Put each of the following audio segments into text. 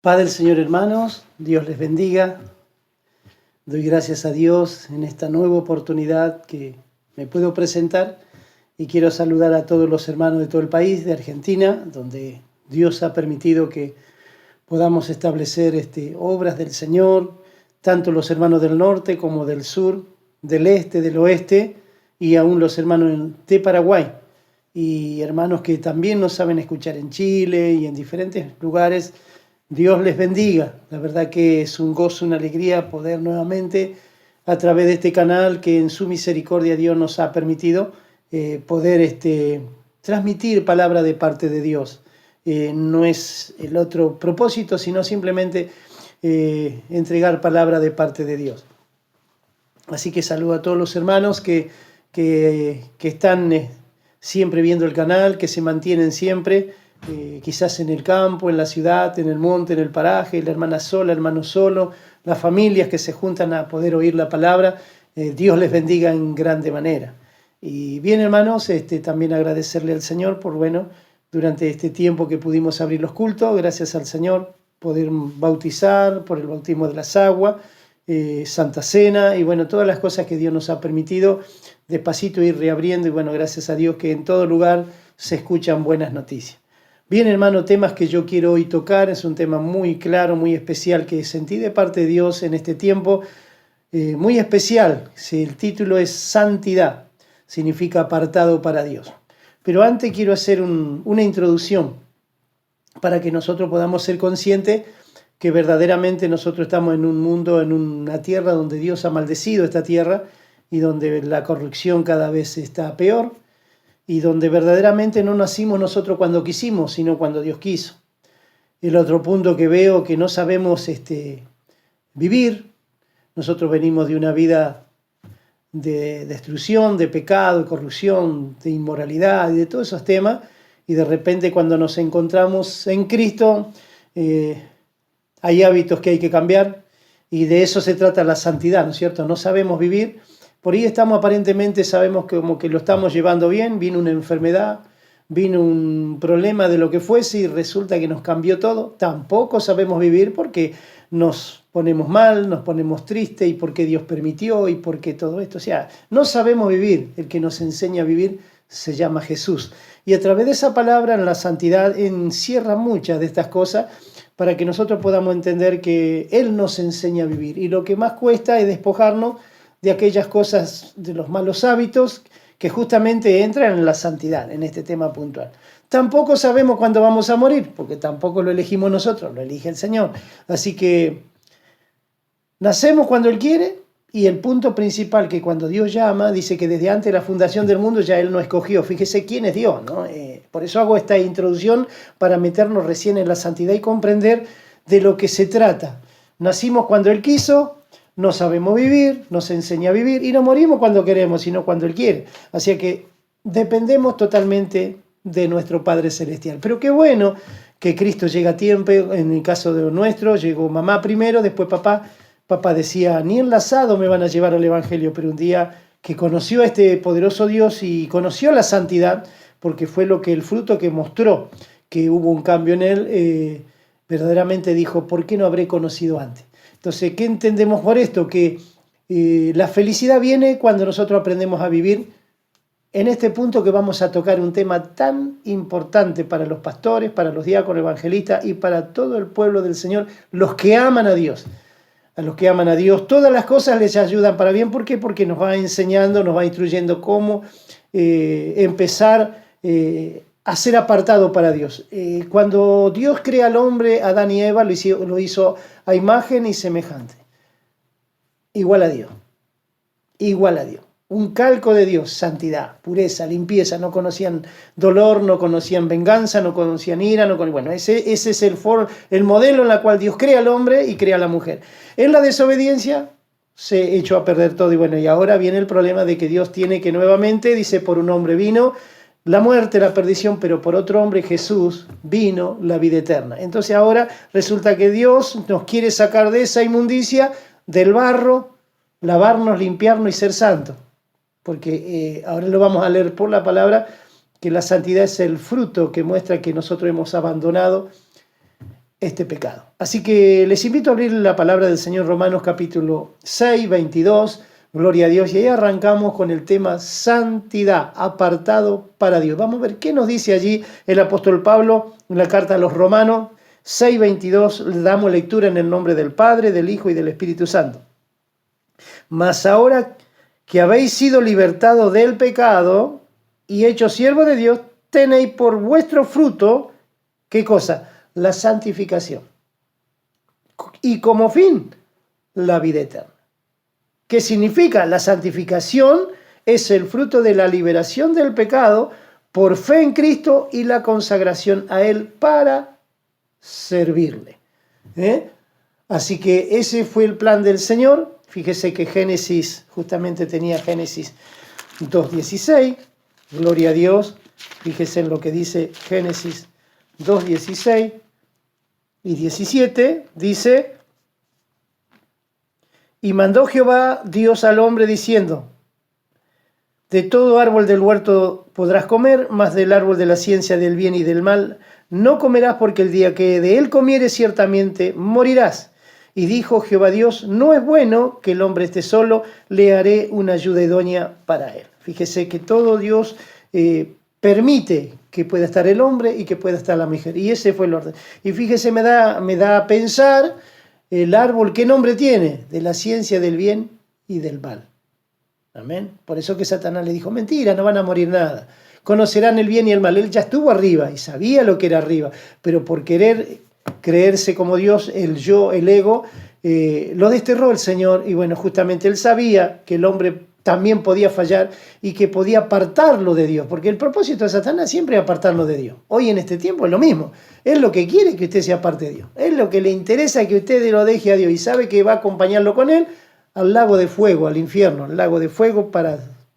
Paz del Señor, hermanos, Dios les bendiga. Doy gracias a Dios en esta nueva oportunidad que me puedo presentar y quiero saludar a todos los hermanos de todo el país, de Argentina, donde Dios ha permitido que podamos establecer obras del Señor, tanto los hermanos del norte como del sur, del este, del oeste, y aún los hermanos de Paraguay, y hermanos que también nos saben escuchar en Chile y en diferentes lugares. Dios les bendiga. La verdad que es un gozo, una alegría poder nuevamente, a través de este canal que en su misericordia Dios nos ha permitido, poder transmitir palabra de parte de Dios. No es el otro propósito, sino simplemente entregar palabra de parte de Dios. Así que saludo a todos los hermanos que están siempre viendo el canal, que se mantienen siempre, quizás en el campo, en la ciudad, en el monte, en el paraje, la hermana sola, hermano solo, las familias que se juntan a poder oír la palabra. Dios les bendiga en grande manera. Y bien, hermanos, también agradecerle al Señor por, durante este tiempo que pudimos abrir los cultos, gracias al Señor, poder bautizar por el bautismo de las aguas, Santa Cena y todas las cosas que Dios nos ha permitido despacito ir reabriendo y gracias a Dios que en todo lugar se escuchan buenas noticias. Bien, hermano, temas que yo quiero hoy tocar, es un tema muy claro, muy especial que sentí de parte de Dios en este tiempo, muy especial. El título es Santidad, significa apartado para Dios. Pero antes quiero hacer una introducción para que nosotros podamos ser conscientes que verdaderamente nosotros estamos en un mundo, en una tierra donde Dios ha maldecido esta tierra y donde la corrupción cada vez está peor y donde verdaderamente no nacimos nosotros cuando quisimos, sino cuando Dios quiso. El otro punto que veo que no sabemos vivir. Nosotros venimos de una vida de destrucción, de pecado, de corrupción, de inmoralidad y de todos esos temas, y de repente cuando nos encontramos en Cristo, hay hábitos que hay que cambiar, y de eso se trata la santidad, ¿no es cierto? No sabemos vivir, por ahí estamos aparentemente, sabemos que como que lo estamos llevando bien, vino una enfermedad, vino un problema de lo que fuese y resulta que nos cambió todo. Tampoco sabemos vivir porque nos ponemos mal, nos ponemos tristes y porque Dios permitió y porque todo esto. O sea, no sabemos vivir. El que nos enseña a vivir se llama Jesús. Y a través de esa palabra, en la santidad, encierra muchas de estas cosas para que nosotros podamos entender que Él nos enseña a vivir. Y lo que más cuesta es despojarnos de aquellas cosas, de los malos hábitos que justamente entran en la santidad, en este tema puntual. Tampoco sabemos cuándo vamos a morir, porque tampoco lo elegimos nosotros, lo elige el Señor. Así que nacemos cuando Él quiere, y el punto principal que cuando Dios llama, dice que desde antes de la fundación del mundo ya Él nos escogió. Fíjese quién es Dios, ¿no? Por eso hago esta introducción, para meternos recién en la santidad y comprender de lo que se trata. Nacimos cuando Él quiso, no sabemos vivir, nos enseña a vivir y no morimos cuando queremos, sino cuando Él quiere. Así que dependemos totalmente de nuestro Padre Celestial. Pero qué bueno que Cristo llega a tiempo. En el caso de nuestro, llegó mamá primero, después papá. Papá decía, ni enlazado me van a llevar al Evangelio, pero un día que conoció a este poderoso Dios y conoció la santidad, porque fue el fruto que mostró que hubo un cambio en él, verdaderamente dijo, ¿por qué no habré conocido antes? Entonces, ¿qué entendemos por esto? Que la felicidad viene cuando nosotros aprendemos a vivir en este punto que vamos a tocar, un tema tan importante para los pastores, para los diáconos, evangelistas y para todo el pueblo del Señor, los que aman a Dios. A los que aman a Dios, todas las cosas les ayudan para bien. ¿Por qué? Porque nos va enseñando, nos va instruyendo cómo empezar a ser apartado para Dios. Cuando Dios crea al hombre, Adán y Eva, lo hizo a imagen y semejante. Igual a Dios. Igual a Dios. Un calco de Dios, santidad, pureza, limpieza. No conocían dolor, no conocían venganza, no conocían ira. Ese es el modelo en el cual Dios crea al hombre y crea a la mujer. En la desobediencia se echó a perder todo. Y ahora viene el problema de que Dios tiene que nuevamente, dice, por un hombre vino la muerte, la perdición, pero por otro hombre, Jesús, vino la vida eterna. Entonces ahora resulta que Dios nos quiere sacar de esa inmundicia, del barro, lavarnos, limpiarnos y ser santos. Porque ahora lo vamos a leer por la palabra, que la santidad es el fruto que muestra que nosotros hemos abandonado este pecado. Así que les invito a abrir la palabra del Señor, Romanos capítulo 6, 22, gloria a Dios, y ahí arrancamos con el tema santidad, apartado para Dios. Vamos a ver qué nos dice allí el apóstol Pablo en la carta a los Romanos 6, 22, le damos lectura en el nombre del Padre, del Hijo y del Espíritu Santo. Mas ahora que habéis sido libertados del pecado y hechos siervos de Dios, tenéis por vuestro fruto, ¿qué cosa? La santificación. Y como fin, la vida eterna. ¿Qué significa? La santificación es el fruto de la liberación del pecado por fe en Cristo y la consagración a Él para servirle. Así que ese fue el plan del Señor. Fíjese que Génesis, justamente tenía Génesis 2.16, gloria a Dios. Fíjese en lo que dice Génesis 2.16 y 17, dice: y mandó Jehová Dios al hombre diciendo: de todo árbol del huerto podrás comer, mas del árbol de la ciencia del bien y del mal no comerás, porque el día que de él comieres ciertamente morirás. Y dijo Jehová Dios: no es bueno que el hombre esté solo, le haré una ayuda idónea para él. Fíjese que todo Dios permite que pueda estar el hombre y que pueda estar la mujer. Y ese fue el orden. Y fíjese, me da a pensar el árbol, ¿qué nombre tiene? De la ciencia del bien y del mal. Amén. Por eso que Satanás le dijo: mentira, no van a morir nada. Conocerán el bien y el mal. Él ya estuvo arriba y sabía lo que era arriba, pero por querer creerse como Dios, el yo, el ego, lo desterró el Señor. Y bueno, justamente él sabía que el hombre también podía fallar y que podía apartarlo de Dios, porque el propósito de Satanás siempre es apartarlo de Dios. Hoy en este tiempo es lo mismo. Él lo que quiere es que usted se aparte de Dios. Él lo que le interesa es que usted lo deje a Dios y sabe que va a acompañarlo con él al lago de fuego, al infierno, al lago de fuego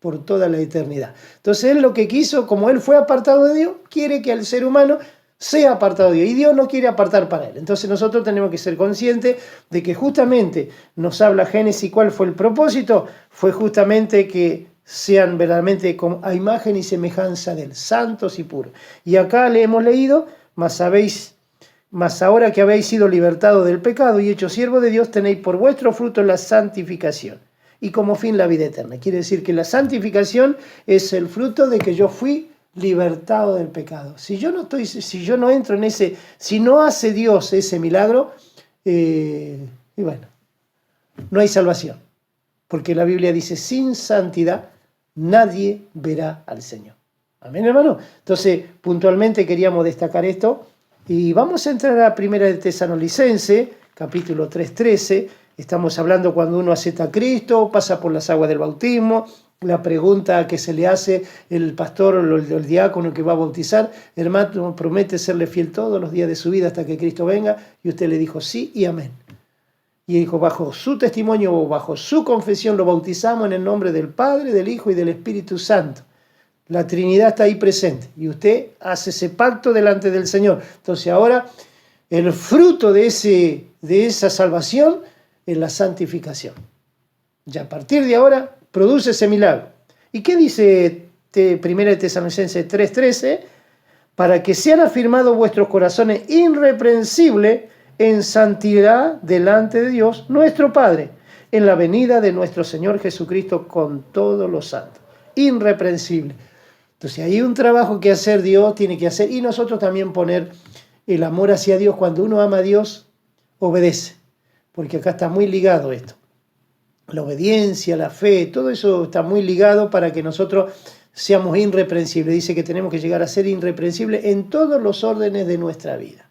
por toda la eternidad. Entonces él lo que quiso, como él fue apartado de Dios, quiere que el ser humano sea apartado de Dios, y Dios no quiere apartar para él. Entonces nosotros tenemos que ser conscientes de que justamente nos habla Génesis. ¿Cuál fue el propósito? Fue justamente que sean verdaderamente a imagen y semejanza de él, santos y puros. Y acá le hemos leído: mas ahora que habéis sido libertados del pecado y hechos siervos de Dios, tenéis por vuestro fruto la santificación y como fin la vida eterna. Quiere decir que la santificación es el fruto de que yo fui libertado del pecado. Si yo no entro en ese, si no hace Dios ese milagro, y bueno, no hay salvación. Porque la Biblia dice: sin santidad nadie verá al Señor. Amén, hermano. Entonces, puntualmente queríamos destacar esto. Y vamos a entrar a Primera de Tesalonicenses, capítulo 3:13. Estamos hablando cuando uno acepta a Cristo, pasa por las aguas del bautismo. La pregunta que se le hace el pastor o el diácono que va a bautizar: hermano, ¿promete serle fiel todos los días de su vida hasta que Cristo venga? Y usted le dijo sí y amén. Y dijo: bajo su testimonio o bajo su confesión lo bautizamos en el nombre del Padre, del Hijo y del Espíritu Santo. La Trinidad está ahí presente y usted hace ese pacto delante del Señor. Entonces ahora el fruto de esa salvación es la santificación. Ya a partir de ahora produce ese milagro. ¿Y qué dice 1 Tesalonicenses 3:13? Para que sean afirmados vuestros corazones irreprensibles en santidad delante de Dios nuestro Padre, en la venida de nuestro Señor Jesucristo con todos los santos. Irreprensible. Entonces hay un trabajo que hacer, Dios tiene que hacer, y nosotros también poner el amor hacia Dios. Cuando uno ama a Dios, obedece, porque acá está muy ligado esto. La obediencia, la fe, todo eso está muy ligado para que nosotros seamos irreprensibles. Dice que tenemos que llegar a ser irreprensibles en todos los órdenes de nuestra vida.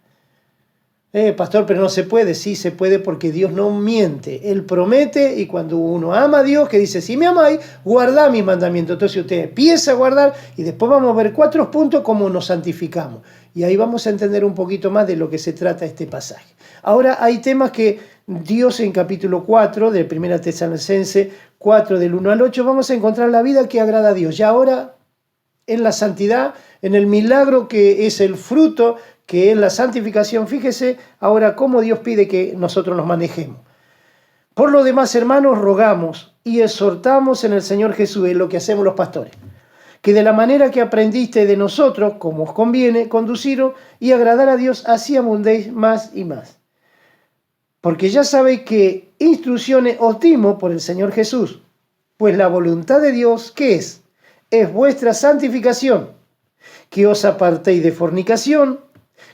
Pastor, pero no se puede. Sí se puede, porque Dios no miente. Él promete, y cuando uno ama a Dios, que dice: si me amáis, guardad mis mandamientos. Entonces usted empieza a guardar, y después vamos a ver 4 puntos cómo nos santificamos. Y ahí vamos a entender un poquito más de lo que se trata este pasaje. Ahora hay temas que Dios en capítulo 4 de 1 Tesalonicenses 4 del 1 al 8 vamos a encontrar la vida que agrada a Dios. Ya ahora en la santidad, en el milagro que es el fruto, que es la santificación. Fíjese ahora cómo Dios pide que nosotros nos manejemos. Por lo demás, hermanos, rogamos y exhortamos en el Señor Jesús, es lo que hacemos los pastores, que de la manera que aprendiste de nosotros, como os conviene, conduciros y agradar a Dios, así abundéis más y más. Porque ya sabéis que instrucciones os dimos por el Señor Jesús, pues la voluntad de Dios, ¿qué es? Es vuestra santificación, que os apartéis de fornicación,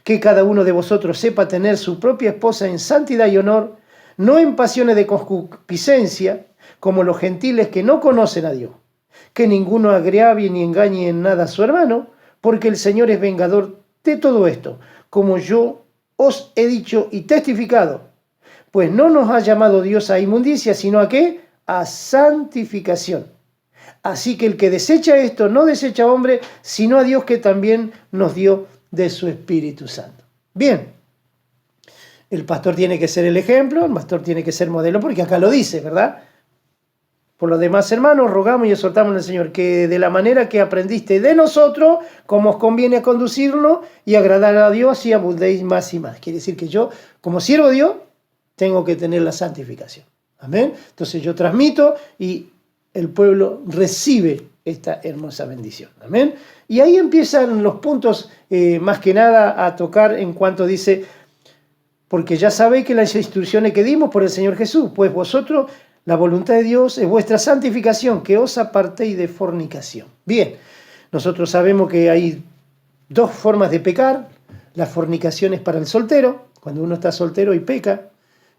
que cada uno de vosotros sepa tener su propia esposa en santidad y honor, no en pasiones de concupiscencia, como los gentiles que no conocen a Dios. Que ninguno agravie ni engañe en nada a su hermano, porque el Señor es vengador de todo esto, como yo os he dicho y testificado. Pues no nos ha llamado Dios a inmundicia, sino ¿a qué? A santificación. Así que el que desecha esto no desecha a hombre, sino a Dios que también nos dio de su Espíritu Santo. Bien, el pastor tiene que ser el ejemplo, el pastor tiene que ser modelo, porque acá lo dice, ¿verdad? Por lo demás, hermanos, rogamos y exhortamos al Señor que de la manera que aprendiste de nosotros, como os conviene conducirnos y agradar a Dios, y abundéis más y más. Quiere decir que yo, como siervo de Dios, tengo que tener la santificación. Amén. Entonces yo transmito y el pueblo recibe esta hermosa bendición. Amén. Y ahí empiezan los puntos más que nada a tocar en cuanto dice, porque ya sabéis que las instrucciones que dimos por el Señor Jesús, pues vosotros, la voluntad de Dios es vuestra santificación, que os apartéis de fornicación. Bien, nosotros sabemos que hay dos formas de pecar. La fornicación es para el soltero, cuando uno está soltero y peca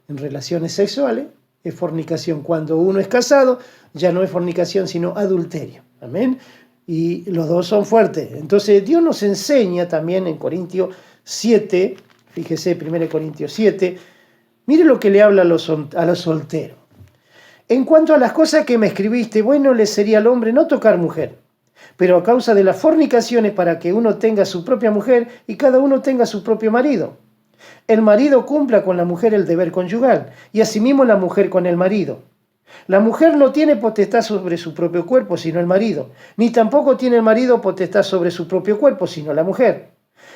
en relaciones sexuales, es fornicación. Cuando uno es casado, ya no es fornicación, sino adulterio. Amén. Y los dos son fuertes. Entonces Dios nos enseña también en Corintios 7, fíjese, 1 Corintios 7, mire lo que le habla a los solteros. En cuanto a las cosas que me escribiste, bueno le sería al hombre no tocar mujer, pero a causa de las fornicaciones para que uno tenga su propia mujer y cada uno tenga su propio marido. El marido cumpla con la mujer el deber conyugal y asimismo la mujer con el marido. La mujer no tiene potestad sobre su propio cuerpo, sino el marido, ni tampoco tiene el marido potestad sobre su propio cuerpo, sino la mujer.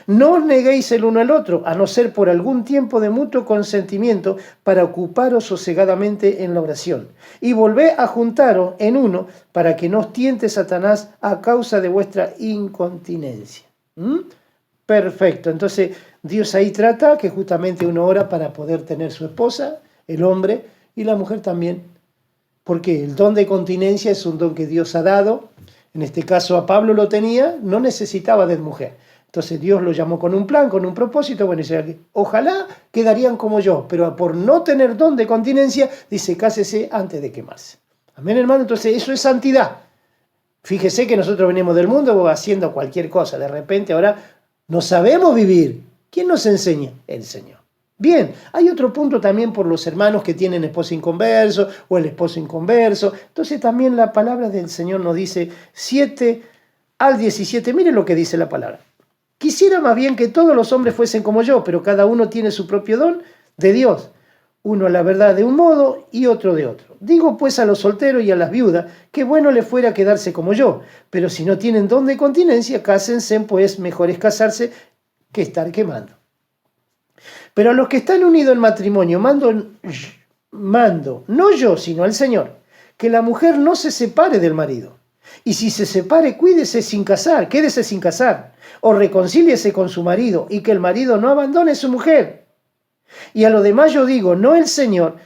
No os neguéis el uno al otro, a no ser por algún tiempo de mutuo consentimiento, para ocuparos sosegadamente en la oración. Y volvé a juntaros en uno, para que no os tiente Satanás a causa de vuestra incontinencia. Perfecto. Entonces, Dios ahí trata que justamente uno ora para poder tener su esposa, el hombre, y la mujer también. Porque el don de continencia es un don que Dios ha dado. En este caso a Pablo lo tenía, no necesitaba de mujer. Entonces Dios lo llamó con un plan, con un propósito. Bueno, dice, ojalá quedarían como yo, pero por no tener don de continencia, dice, cásese antes de quemarse. Amén, hermano. Entonces eso es santidad. Fíjese que nosotros venimos del mundo haciendo cualquier cosa. De repente ahora no sabemos vivir. ¿Quién nos enseña? El Señor. Bien, hay otro punto también por los hermanos que tienen esposo inconverso o el esposo inconverso. Entonces también la palabra del Señor nos dice 7 al 17. Miren lo que dice la palabra. Quisiera más bien que todos los hombres fuesen como yo, pero cada uno tiene su propio don de Dios. Uno a la verdad de un modo y otro de otro. Digo pues a los solteros y a las viudas que bueno les fuera quedarse como yo, pero si no tienen don de continencia, cásense, pues mejor es casarse que estar quemando. Pero a los que están unidos en matrimonio mando, no yo, sino al Señor, que la mujer no se separe del marido. Y si se separe, quédese sin casar, o reconcíliese con su marido, y que el marido no abandone a su mujer. Y a lo demás yo digo, no el Señor,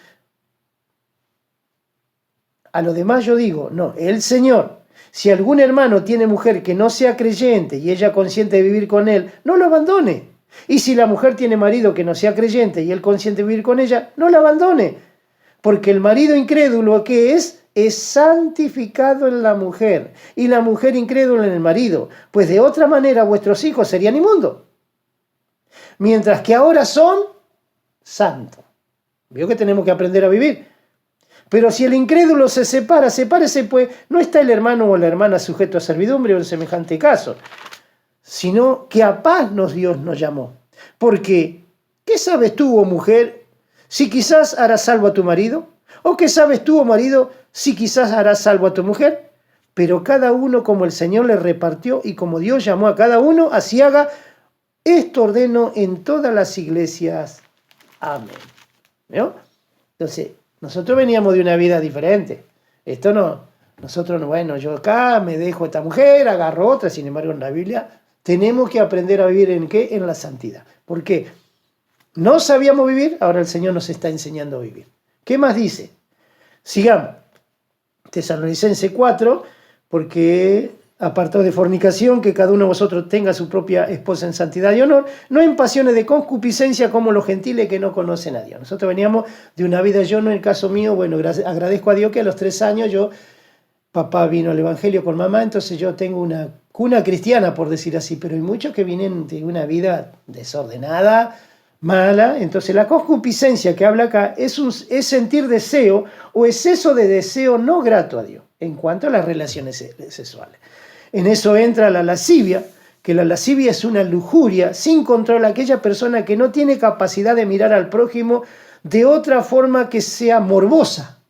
el Señor. Si algún hermano tiene mujer que no sea creyente y ella consiente de vivir con él, no lo abandone. Y si la mujer tiene marido que no sea creyente y él consiente de vivir con ella, no la abandone. Porque el marido incrédulo, ¿qué es? Es santificado en la mujer y la mujer incrédula en el marido, pues de otra manera vuestros hijos serían inmundos, mientras que ahora son santos. Veo que tenemos que aprender a vivir. Pero si el incrédulo se separa, sepárese, pues no está el hermano o la hermana sujeto a servidumbre o en semejante caso, sino que a paz Dios nos llamó. Porque, ¿qué sabes tú, oh mujer, si quizás harás salvo a tu marido? ¿O qué sabes tú, oh marido, si quizás harás salvo a tu mujer? Pero cada uno como el Señor le repartió y como Dios llamó a cada uno, así haga. Esto ordeno en todas las iglesias. Amén. ¿No? Entonces, nosotros veníamos de una vida diferente. Esto no Nosotros, bueno, yo acá me dejo esta mujer, agarro otra, sin embargo en la Biblia tenemos que aprender a vivir ¿en qué? En la santidad. ¿Por qué? No sabíamos vivir, ahora el Señor nos está enseñando a vivir. ¿Qué más dice? Sigamos. Tesalonicenses 4, porque apartado de fornicación, que cada uno de vosotros tenga su propia esposa en santidad y honor, no en pasiones de concupiscencia como los gentiles que no conocen a Dios. Nosotros veníamos de una vida, yo en el caso mío, bueno, agradezco a Dios que a los 3 años papá vino al Evangelio con mamá, entonces yo tengo una cuna cristiana, por decir así, pero hay muchos que vienen de una vida desordenada, mala. Entonces la concupiscencia que habla acá es sentir deseo o exceso de deseo no grato a Dios en cuanto a las relaciones sexuales. En eso entra la lascivia, que la lascivia es una lujuria sin control, aquella persona que no tiene capacidad de mirar al prójimo de otra forma que sea morbosa,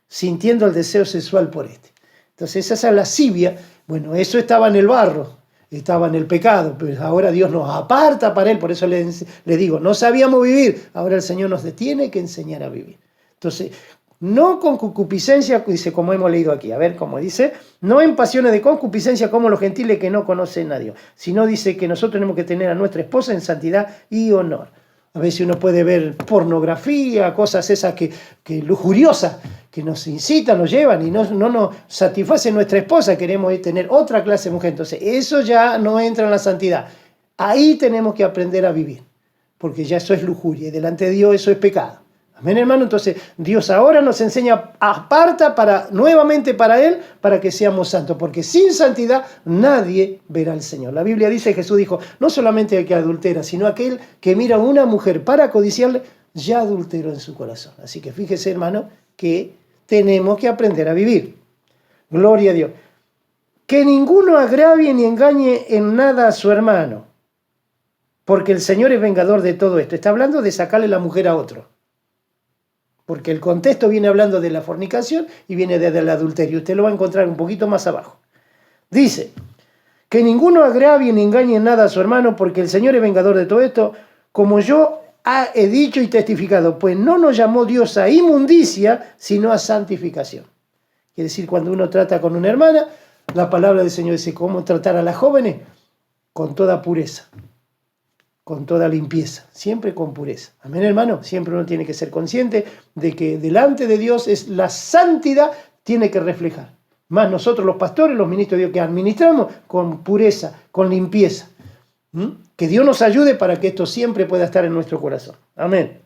sintiendo el deseo sexual por este. Entonces esa lascivia, bueno, eso estaba en el barro, estaba en el pecado, pero ahora Dios nos aparta para Él, por eso le digo, no sabíamos vivir, ahora el Señor nos tiene que enseñar a vivir. Entonces, no con concupiscencia, dice como hemos leído aquí, a ver cómo dice, no en pasiones de concupiscencia como los gentiles que no conocen a Dios, sino dice que nosotros tenemos que tener a nuestra esposa en santidad y honor. A veces uno puede ver pornografía, cosas esas que lujuriosas, que nos incitan, nos llevan y no nos satisface nuestra esposa, queremos tener otra clase de mujer. Entonces eso ya no entra en la santidad. Ahí tenemos que aprender a vivir, porque ya eso es lujuria y delante de Dios eso es pecado. Amén, hermano. Entonces Dios ahora nos enseña, aparta nuevamente para Él, para que seamos santos, porque sin santidad nadie verá al Señor. La Biblia dice, Jesús dijo, no solamente el que adultera, sino aquel que mira a una mujer para codiciarle, ya adulteró en su corazón. Así que fíjese, hermano, que tenemos que aprender a vivir. Gloria a Dios. Que ninguno agravie ni engañe en nada a su hermano, porque el Señor es vengador de todo esto. Está hablando de sacarle la mujer a otro. Porque el contexto viene hablando de la fornicación y viene desde el adulterio. Usted lo va a encontrar un poquito más abajo. Dice, que ninguno agravie ni engañe en nada a su hermano, porque el Señor es vengador de todo esto, como yo he dicho y testificado, pues no nos llamó Dios a inmundicia, sino a santificación. Quiere decir, cuando uno trata con una hermana, la palabra del Señor dice, ¿cómo tratar a las jóvenes? Con toda pureza, con toda limpieza, siempre con pureza. Amén, hermano. Siempre uno tiene que ser consciente de que delante de Dios es la santidad, tiene que reflejar. Más nosotros los pastores, los ministros de Dios que administramos, con pureza, con limpieza. Que Dios nos ayude para que esto siempre pueda estar en nuestro corazón. Amén.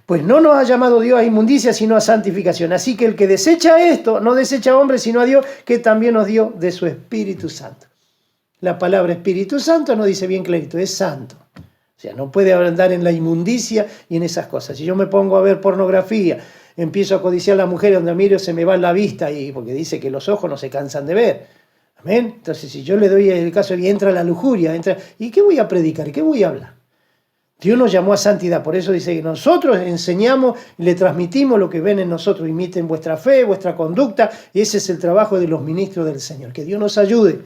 Pues no nos ha llamado Dios a inmundicia, sino a santificación. Así que el que desecha esto, no desecha a hombre, sino a Dios, que también nos dio de su Espíritu Santo. La palabra Espíritu Santo no dice bien clarito, es santo. O sea, no puede andar en la inmundicia y en esas cosas. Si yo me pongo a ver pornografía, empiezo a codiciar a la mujer donde miro, se me va la vista, porque dice que los ojos no se cansan de ver. Amén. Entonces, si yo le doy el caso y entra la lujuria, ¿y qué voy a predicar? ¿Qué voy a hablar? Dios nos llamó a santidad, por eso dice que nosotros enseñamos y le transmitimos lo que ven en nosotros, imiten vuestra fe, vuestra conducta, y ese es el trabajo de los ministros del Señor. Que Dios nos ayude.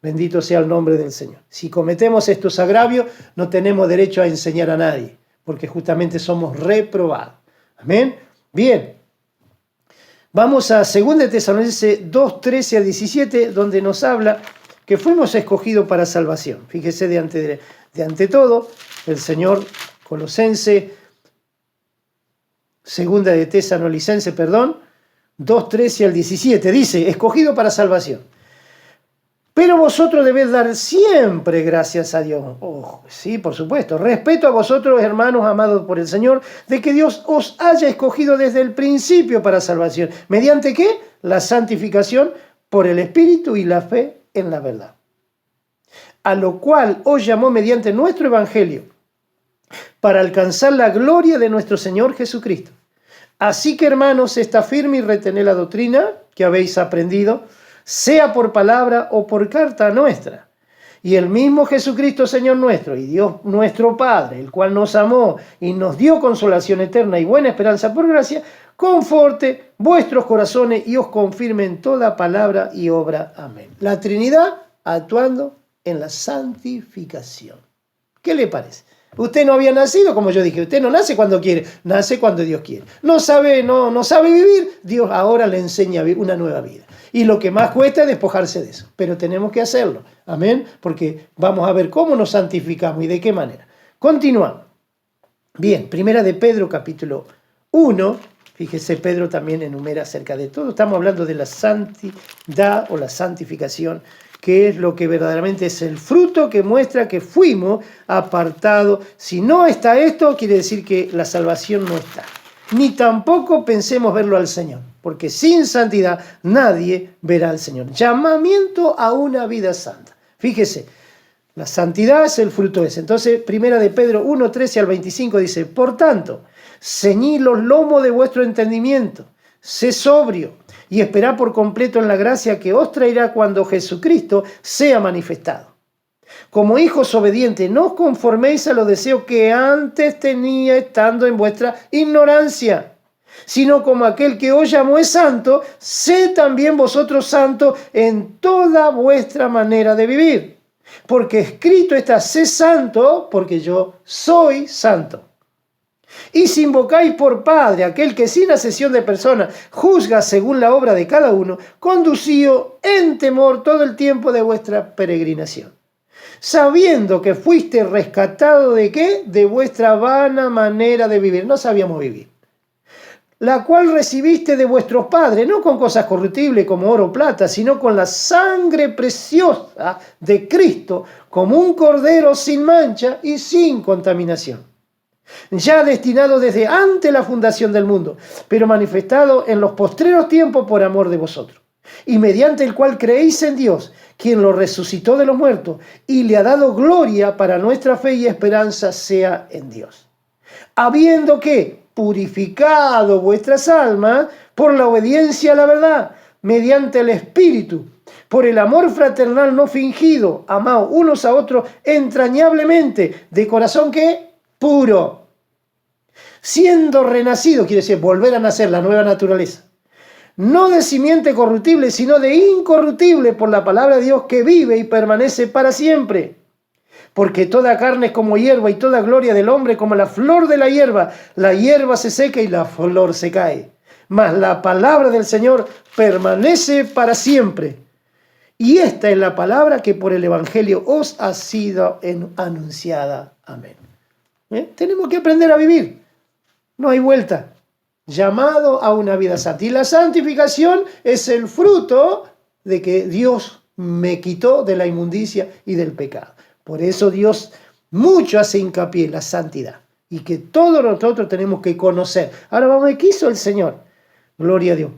Bendito sea el nombre del Señor. Si cometemos estos agravios, no tenemos derecho a enseñar a nadie, porque justamente somos reprobados. Amén. Bien. Vamos a 2 Tesalonicenses 2, 13 a 17, donde nos habla que fuimos escogidos para salvación. Fíjese de ante todo, el Señor Colosense, 2 de Tesalonicenses, 2, 13 al 17, dice, escogido para salvación. Pero vosotros debéis dar siempre gracias a Dios. Sí, por supuesto. Respeto a vosotros, hermanos amados por el Señor, de que Dios os haya escogido desde el principio para salvación. ¿Mediante qué? La santificación por el Espíritu y la fe en la verdad. A lo cual os llamó mediante nuestro Evangelio, para alcanzar la gloria de nuestro Señor Jesucristo. Así que, hermanos, está firme y retened la doctrina que habéis aprendido, sea por palabra o por carta nuestra. Y el mismo Jesucristo, Señor nuestro, y Dios nuestro Padre, el cual nos amó y nos dio consolación eterna y buena esperanza por gracia, conforte vuestros corazones y os confirme en toda palabra y obra. Amén. La Trinidad actuando en la santificación. ¿Qué le parece? Usted no había nacido, como yo dije, usted no nace cuando quiere, nace cuando Dios quiere. No sabe vivir, Dios ahora le enseña a vivir una nueva vida. Y lo que más cuesta es despojarse de eso, pero tenemos que hacerlo, amén, porque vamos a ver cómo nos santificamos y de qué manera. Continuamos. Bien, primera de Pedro, capítulo 1, fíjese, Pedro también enumera acerca de todo. Estamos hablando de la santidad o la santificación, que es lo que verdaderamente es el fruto que muestra que fuimos apartados. Si no está esto, quiere decir que la salvación no está. Ni tampoco pensemos verlo al Señor, porque sin santidad nadie verá al Señor. Llamamiento a una vida santa. Fíjese, la santidad es el fruto ese. Entonces, primera de Pedro 1, 13 al 25 dice, por tanto, ceñid los lomos de vuestro entendimiento, sé sobrio y esperad por completo en la gracia que os traerá cuando Jesucristo sea manifestado. Como hijos obedientes, no os conforméis a los deseos que antes tenía estando en vuestra ignorancia, sino como aquel que os llamó es santo, sed también vosotros santos en toda vuestra manera de vivir. Porque escrito está, sé santo, porque yo soy santo. Y si invocáis por Padre aquel que sin acepción de personas juzga según la obra de cada uno, conducíos en temor todo el tiempo de vuestra peregrinación, sabiendo que fuiste rescatado ¿de qué? De vuestra vana manera de vivir. No sabíamos vivir. La cual recibiste de vuestros padres, no con cosas corruptibles como oro o plata, sino con la sangre preciosa de Cristo, como un cordero sin mancha y sin contaminación, ya destinado desde antes la fundación del mundo, pero manifestado en los postreros tiempos por amor de vosotros, y mediante el cual creéis en Dios, quien lo resucitó de los muertos, y le ha dado gloria para nuestra fe y esperanza sea en Dios. Habiendo que purificado vuestras almas por la obediencia a la verdad, mediante el Espíritu, por el amor fraternal no fingido, amaos unos a otros entrañablemente, de corazón que puro, siendo renacido, quiere decir volver a nacer, la nueva naturaleza, no de simiente corruptible, sino de incorruptible por la palabra de Dios que vive y permanece para siempre. Porque toda carne es como hierba y toda gloria del hombre como la flor de la hierba se seca y la flor se cae. Mas la palabra del Señor permanece para siempre. Y esta es la palabra que por el Evangelio os ha sido anunciada. Amén. Tenemos que aprender a vivir. No hay vuelta. Llamado a una vida santa. Y la santificación es el fruto de que Dios me quitó de la inmundicia y del pecado. Por eso Dios mucho hace hincapié en la santidad y que todos nosotros tenemos que conocer. Ahora vamos a ver qué hizo el Señor. Gloria a Dios.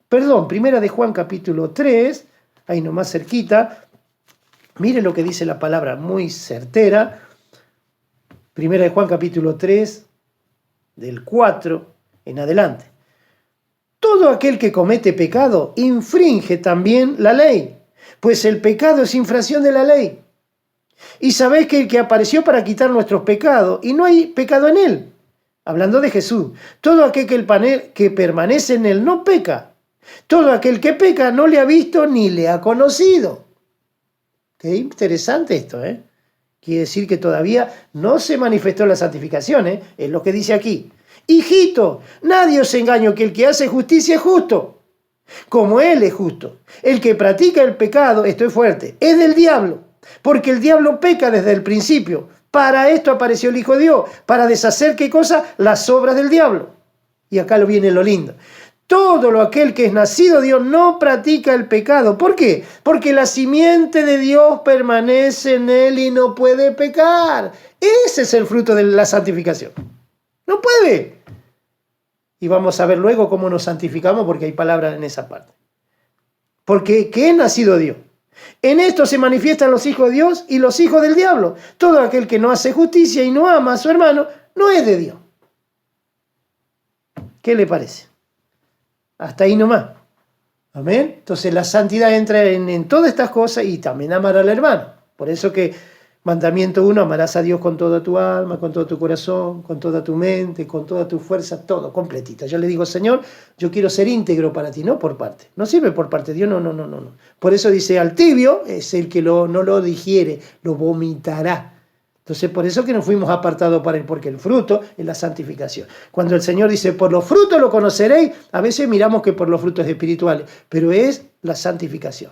Perdón, primera de Juan capítulo 3, ahí nomás cerquita. Mire lo que dice la palabra, muy certera. Primera de Juan capítulo 3, del 4 en adelante. Todo aquel que comete pecado infringe también la ley, pues el pecado es infracción de la ley. Y sabéis que el que apareció para quitar nuestros pecados, y no hay pecado en él. Hablando de Jesús. Todo aquel que permanece en él no peca. Todo aquel que peca no le ha visto ni le ha conocido. Qué interesante esto, ¿eh? Quiere decir que todavía no se manifestó la santificación, ¿eh? Es lo que dice aquí. Hijito, nadie os engañe que el que hace justicia es justo, como él es justo. El que practica el pecado, esto es fuerte, es del diablo. Porque el diablo peca desde el principio. Para esto apareció el Hijo de Dios, para deshacer, ¿qué cosa? Las obras del diablo. Y acá lo viene lo lindo. Todo aquel que es nacido de Dios no practica el pecado. ¿Por qué? Porque la simiente de Dios permanece en él y no puede pecar. Ese es el fruto de la santificación. No puede. Y vamos a ver luego cómo nos santificamos porque hay palabras en esa parte. Porque ¿qué es nacido de Dios? En esto se manifiestan los hijos de Dios y los hijos del diablo. Todo aquel que no hace justicia y no ama a su hermano no es de Dios. ¿Qué le parece? Hasta ahí nomás. Amén. Entonces la santidad entra en todas estas cosas y también amar al hermano. Por eso que mandamiento 1, amarás a Dios con toda tu alma, con todo tu corazón, con toda tu mente, con toda tu fuerza, todo, completito. Yo le digo, Señor, yo quiero ser íntegro para ti, no por parte. No sirve por parte de Dios, no. Por eso dice, al tibio es el que no lo digiere, lo vomitará. Entonces, por eso que nos fuimos apartados para Él, porque el fruto es la santificación. Cuando el Señor dice, por los frutos lo conoceréis, a veces miramos que por los frutos espirituales, pero es la santificación.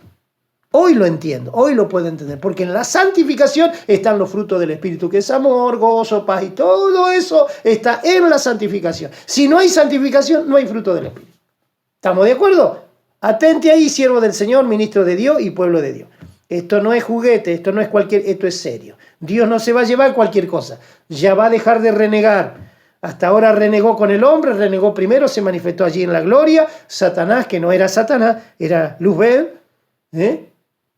Hoy lo entiendo, hoy lo puedo entender, porque en la santificación están los frutos del Espíritu, que es amor, gozo, paz, y todo eso está en la santificación. Si no hay santificación, no hay fruto del Espíritu. ¿Estamos de acuerdo? Atente ahí, siervo del Señor, ministro de Dios y pueblo de Dios. Esto no es juguete, esto no es esto es serio. Dios no se va a llevar cualquier cosa, ya va a dejar de renegar. Hasta ahora renegó con el hombre, renegó primero, se manifestó allí en la gloria. Satanás, que no era Satanás, era Luzbel,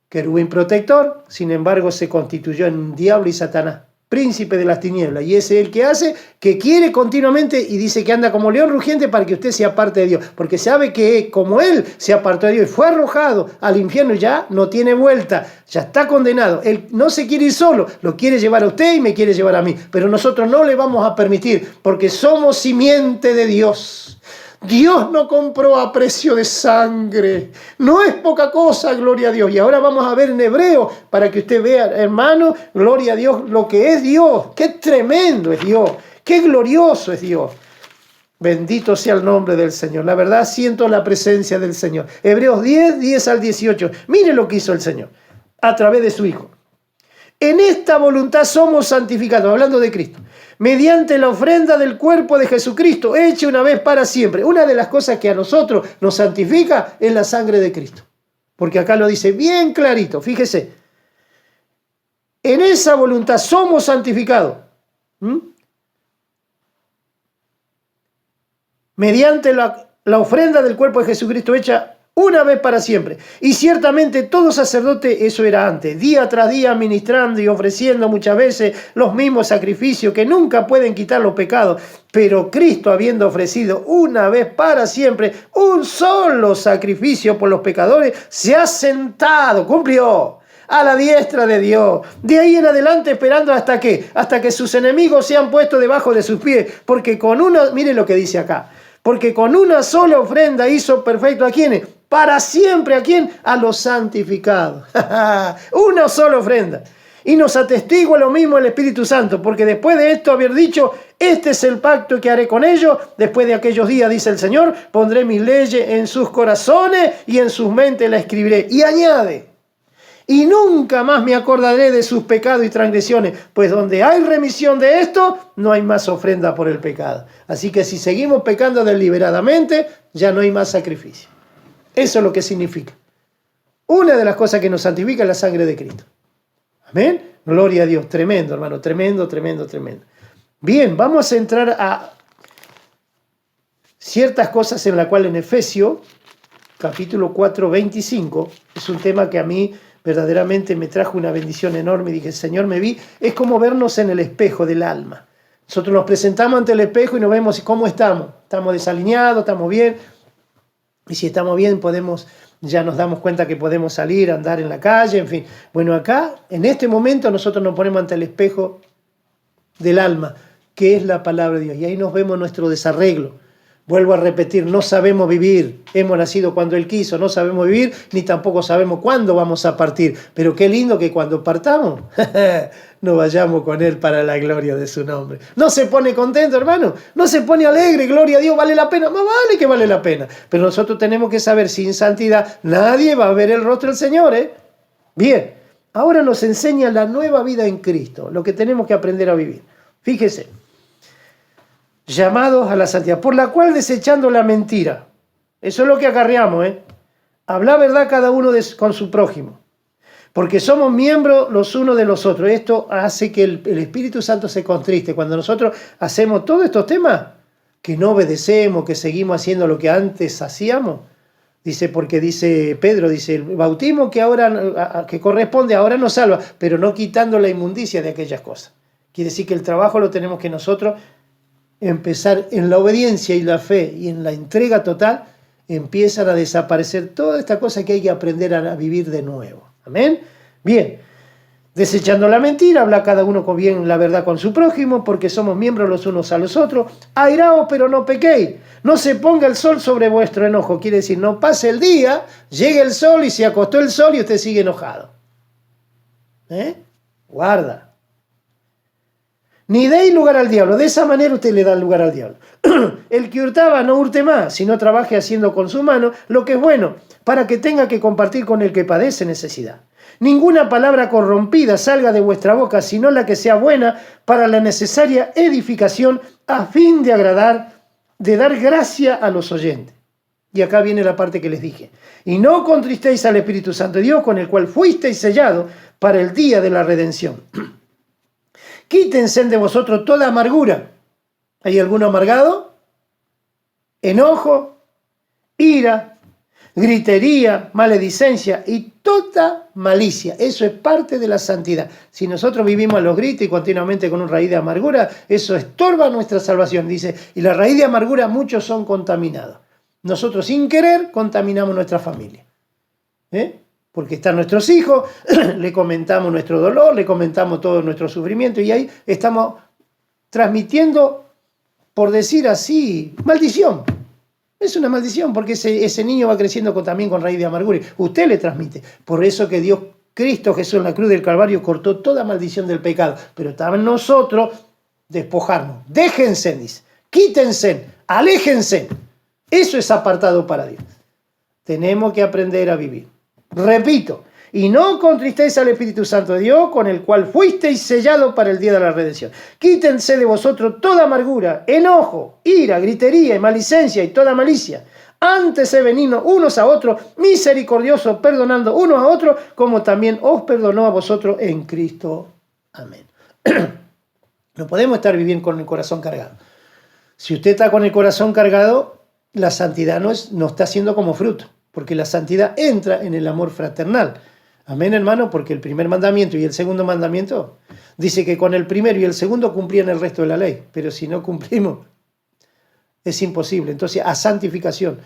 querubín protector, sin embargo se constituyó en diablo y Satanás, príncipe de las tinieblas, y ese es el que hace, que quiere continuamente, y dice que anda como león rugiente para que usted se aparte de Dios, porque sabe que como él se apartó de Dios y fue arrojado al infierno, ya no tiene vuelta, ya está condenado. Él no se quiere ir solo, lo quiere llevar a usted y me quiere llevar a mí, pero nosotros no le vamos a permitir, porque somos simiente de Dios. Dios no compró a precio de sangre. No es poca cosa, gloria a Dios. Y ahora vamos a ver en hebreo para que usted vea, hermano, gloria a Dios, lo que es Dios. Qué tremendo es Dios. Qué glorioso es Dios. Bendito sea el nombre del Señor. La verdad, siento la presencia del Señor. Hebreos 10, 10 al 18. Mire lo que hizo el Señor a través de su Hijo. En esta voluntad somos santificados, hablando de Cristo, mediante la ofrenda del cuerpo de Jesucristo, hecha una vez para siempre. Una de las cosas que a nosotros nos santifica es la sangre de Cristo. Porque acá lo dice bien clarito, fíjese. En esa voluntad somos santificados. Mediante la ofrenda del cuerpo de Jesucristo hecha una vez para siempre. Y ciertamente todo sacerdote, eso era antes, día tras día ministrando y ofreciendo muchas veces los mismos sacrificios que nunca pueden quitar los pecados. Pero Cristo, habiendo ofrecido una vez para siempre un solo sacrificio por los pecadores, se ha sentado, cumplió, a la diestra de Dios. De ahí en adelante esperando hasta que sus enemigos sean puestos debajo de sus pies. Porque con una, mire lo que dice acá, porque con una sola ofrenda hizo perfecto a quienes, para siempre, ¿a quién? A los santificados. Una sola ofrenda. Y nos atestigua lo mismo el Espíritu Santo, porque después de esto haber dicho, este es el pacto que haré con ellos, después de aquellos días, dice el Señor, pondré mis leyes en sus corazones y en sus mentes las escribiré. Y añade, y nunca más me acordaré de sus pecados y transgresiones, pues donde hay remisión de esto, no hay más ofrenda por el pecado. Así que si seguimos pecando deliberadamente, ya no hay más sacrificio. Eso es lo que significa. Una de las cosas que nos santifica es la sangre de Cristo. Amén. Gloria a Dios. Tremendo, hermano. Tremendo, tremendo, tremendo. Bien, vamos a entrar a ciertas cosas en las cuales en Efesios, capítulo 4, 25, es un tema que a mí verdaderamente me trajo una bendición enorme. Dije, Señor, me vi. Es como vernos en el espejo del alma. Nosotros nos presentamos ante el espejo y nos vemos cómo estamos. Estamos desalineados, estamos bien. Y si estamos bien, ya nos damos cuenta que podemos salir, andar en la calle, en fin. Bueno, acá, en este momento, nosotros nos ponemos ante el espejo del alma, que es la palabra de Dios. Y ahí nos vemos nuestro desarreglo. Vuelvo a repetir, no sabemos vivir. Hemos nacido cuando Él quiso, no sabemos vivir, ni tampoco sabemos cuándo vamos a partir. Pero qué lindo que cuando partamos, nos vayamos con Él para la gloria de su nombre. ¿No se pone contento, hermano? ¿No se pone alegre? Gloria a Dios, vale la pena. Más vale que vale la pena. Pero nosotros tenemos que saber, sin santidad, nadie va a ver el rostro del Señor, ¿eh? Bien, ahora nos enseña la nueva vida en Cristo, lo que tenemos que aprender a vivir. Fíjese. Llamados a la santidad, por la cual desechando la mentira. Eso es lo que acarreamos, habla verdad cada uno con su prójimo, porque somos miembros los unos de los otros. Esto hace que el Espíritu Santo se contriste cuando nosotros hacemos todos estos temas, que no obedecemos, que seguimos haciendo lo que antes hacíamos. Dice, porque dice Pedro, dice, el bautismo que ahora que corresponde ahora nos salva, pero no quitando la inmundicia de aquellas cosas. Quiere decir que el trabajo lo tenemos que nosotros empezar en la obediencia y la fe y en la entrega total. Empiezan a desaparecer toda esta cosa que hay que aprender a vivir de nuevo. Amén. Bien, desechando la mentira, habla cada uno con bien la verdad con su prójimo, porque somos miembros los unos a los otros. Airaos, pero no pequéis. No se ponga el sol sobre vuestro enojo. Quiere decir, no pase el día, llegue el sol y se acostó el sol y usted sigue enojado. Guarda. Ni deis lugar al diablo. De esa manera usted le da lugar al diablo. El que hurtaba no hurte más, sino trabaje haciendo con su mano lo que es bueno, para que tenga que compartir con el que padece necesidad. Ninguna palabra corrompida salga de vuestra boca, sino la que sea buena para la necesaria edificación, a fin de agradar, de dar gracia a los oyentes. Y acá viene la parte que les dije. Y no contristéis al Espíritu Santo de Dios, con el cual fuisteis sellados para el día de la redención. Quítense de vosotros toda amargura. ¿Hay alguno amargado? Enojo, ira, gritería, maledicencia y toda malicia. Eso es parte de la santidad. Si nosotros vivimos a los gritos y continuamente con una raíz de amargura, eso estorba nuestra salvación. Dice, y la raíz de amargura muchos son contaminados. Nosotros sin querer contaminamos nuestra familia. Porque están nuestros hijos, le comentamos nuestro dolor, le comentamos todo nuestro sufrimiento y ahí estamos transmitiendo, por decir así, maldición. Es una maldición porque ese niño va creciendo también con raíz de amargura. Usted le transmite. Por eso que Dios, Cristo Jesús en la cruz del Calvario cortó toda maldición del pecado. Pero está en nosotros despojarnos. Déjense, dice. Quítense, aléjense. Eso es apartado para Dios. Tenemos que aprender a vivir. Repito, y no contristéis al Espíritu Santo de Dios, con el cual fuisteis sellados para el día de la redención. Quítense de vosotros toda amargura, enojo, ira, gritería y maledicencia y toda malicia. Antes se benignos unos a otros, misericordiosos, perdonando unos a otros, como también os perdonó a vosotros en Cristo. Amén. No podemos estar viviendo con el corazón cargado. Si usted está con el corazón cargado, la santidad no está siendo como fruto. Porque la santidad entra en el amor fraternal. Amén, hermano, porque el primer mandamiento y el segundo mandamiento dice que con el primero y el segundo cumplían el resto de la ley. Pero si no cumplimos, es imposible. Entonces, a santificación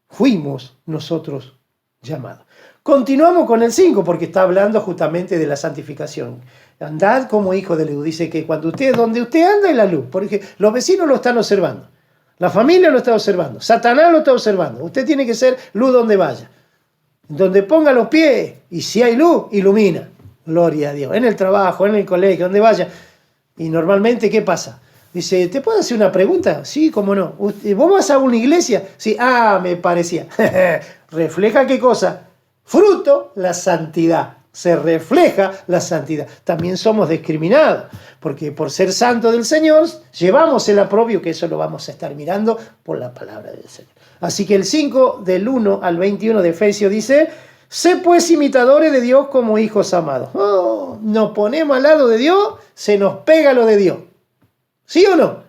fuimos nosotros llamados. Continuamos con el 5, porque está hablando justamente de la santificación. Andad como hijos de luz. Dice que donde usted anda es la luz, porque los vecinos lo están observando. La familia lo está observando, Satanás lo está observando. Usted tiene que ser luz donde vaya. Donde ponga los pies, y si hay luz, ilumina. Gloria a Dios. En el trabajo, en el colegio, donde vaya. Y normalmente, ¿qué pasa? Dice, ¿te puedo hacer una pregunta? Sí, cómo no. ¿Vos vas a una iglesia? Sí, me parecía. ¿Refleja qué cosa? Fruto, la santidad. Se refleja la santidad. También somos discriminados, porque por ser santo del Señor, llevamos el aprobio, que eso lo vamos a estar mirando por la palabra del Señor. Así que el 5, del 1 al 21 de Efesios dice, sé pues imitadores de Dios como hijos amados. Nos ponemos al lado de Dios, se nos pega lo de Dios. ¿Sí o no?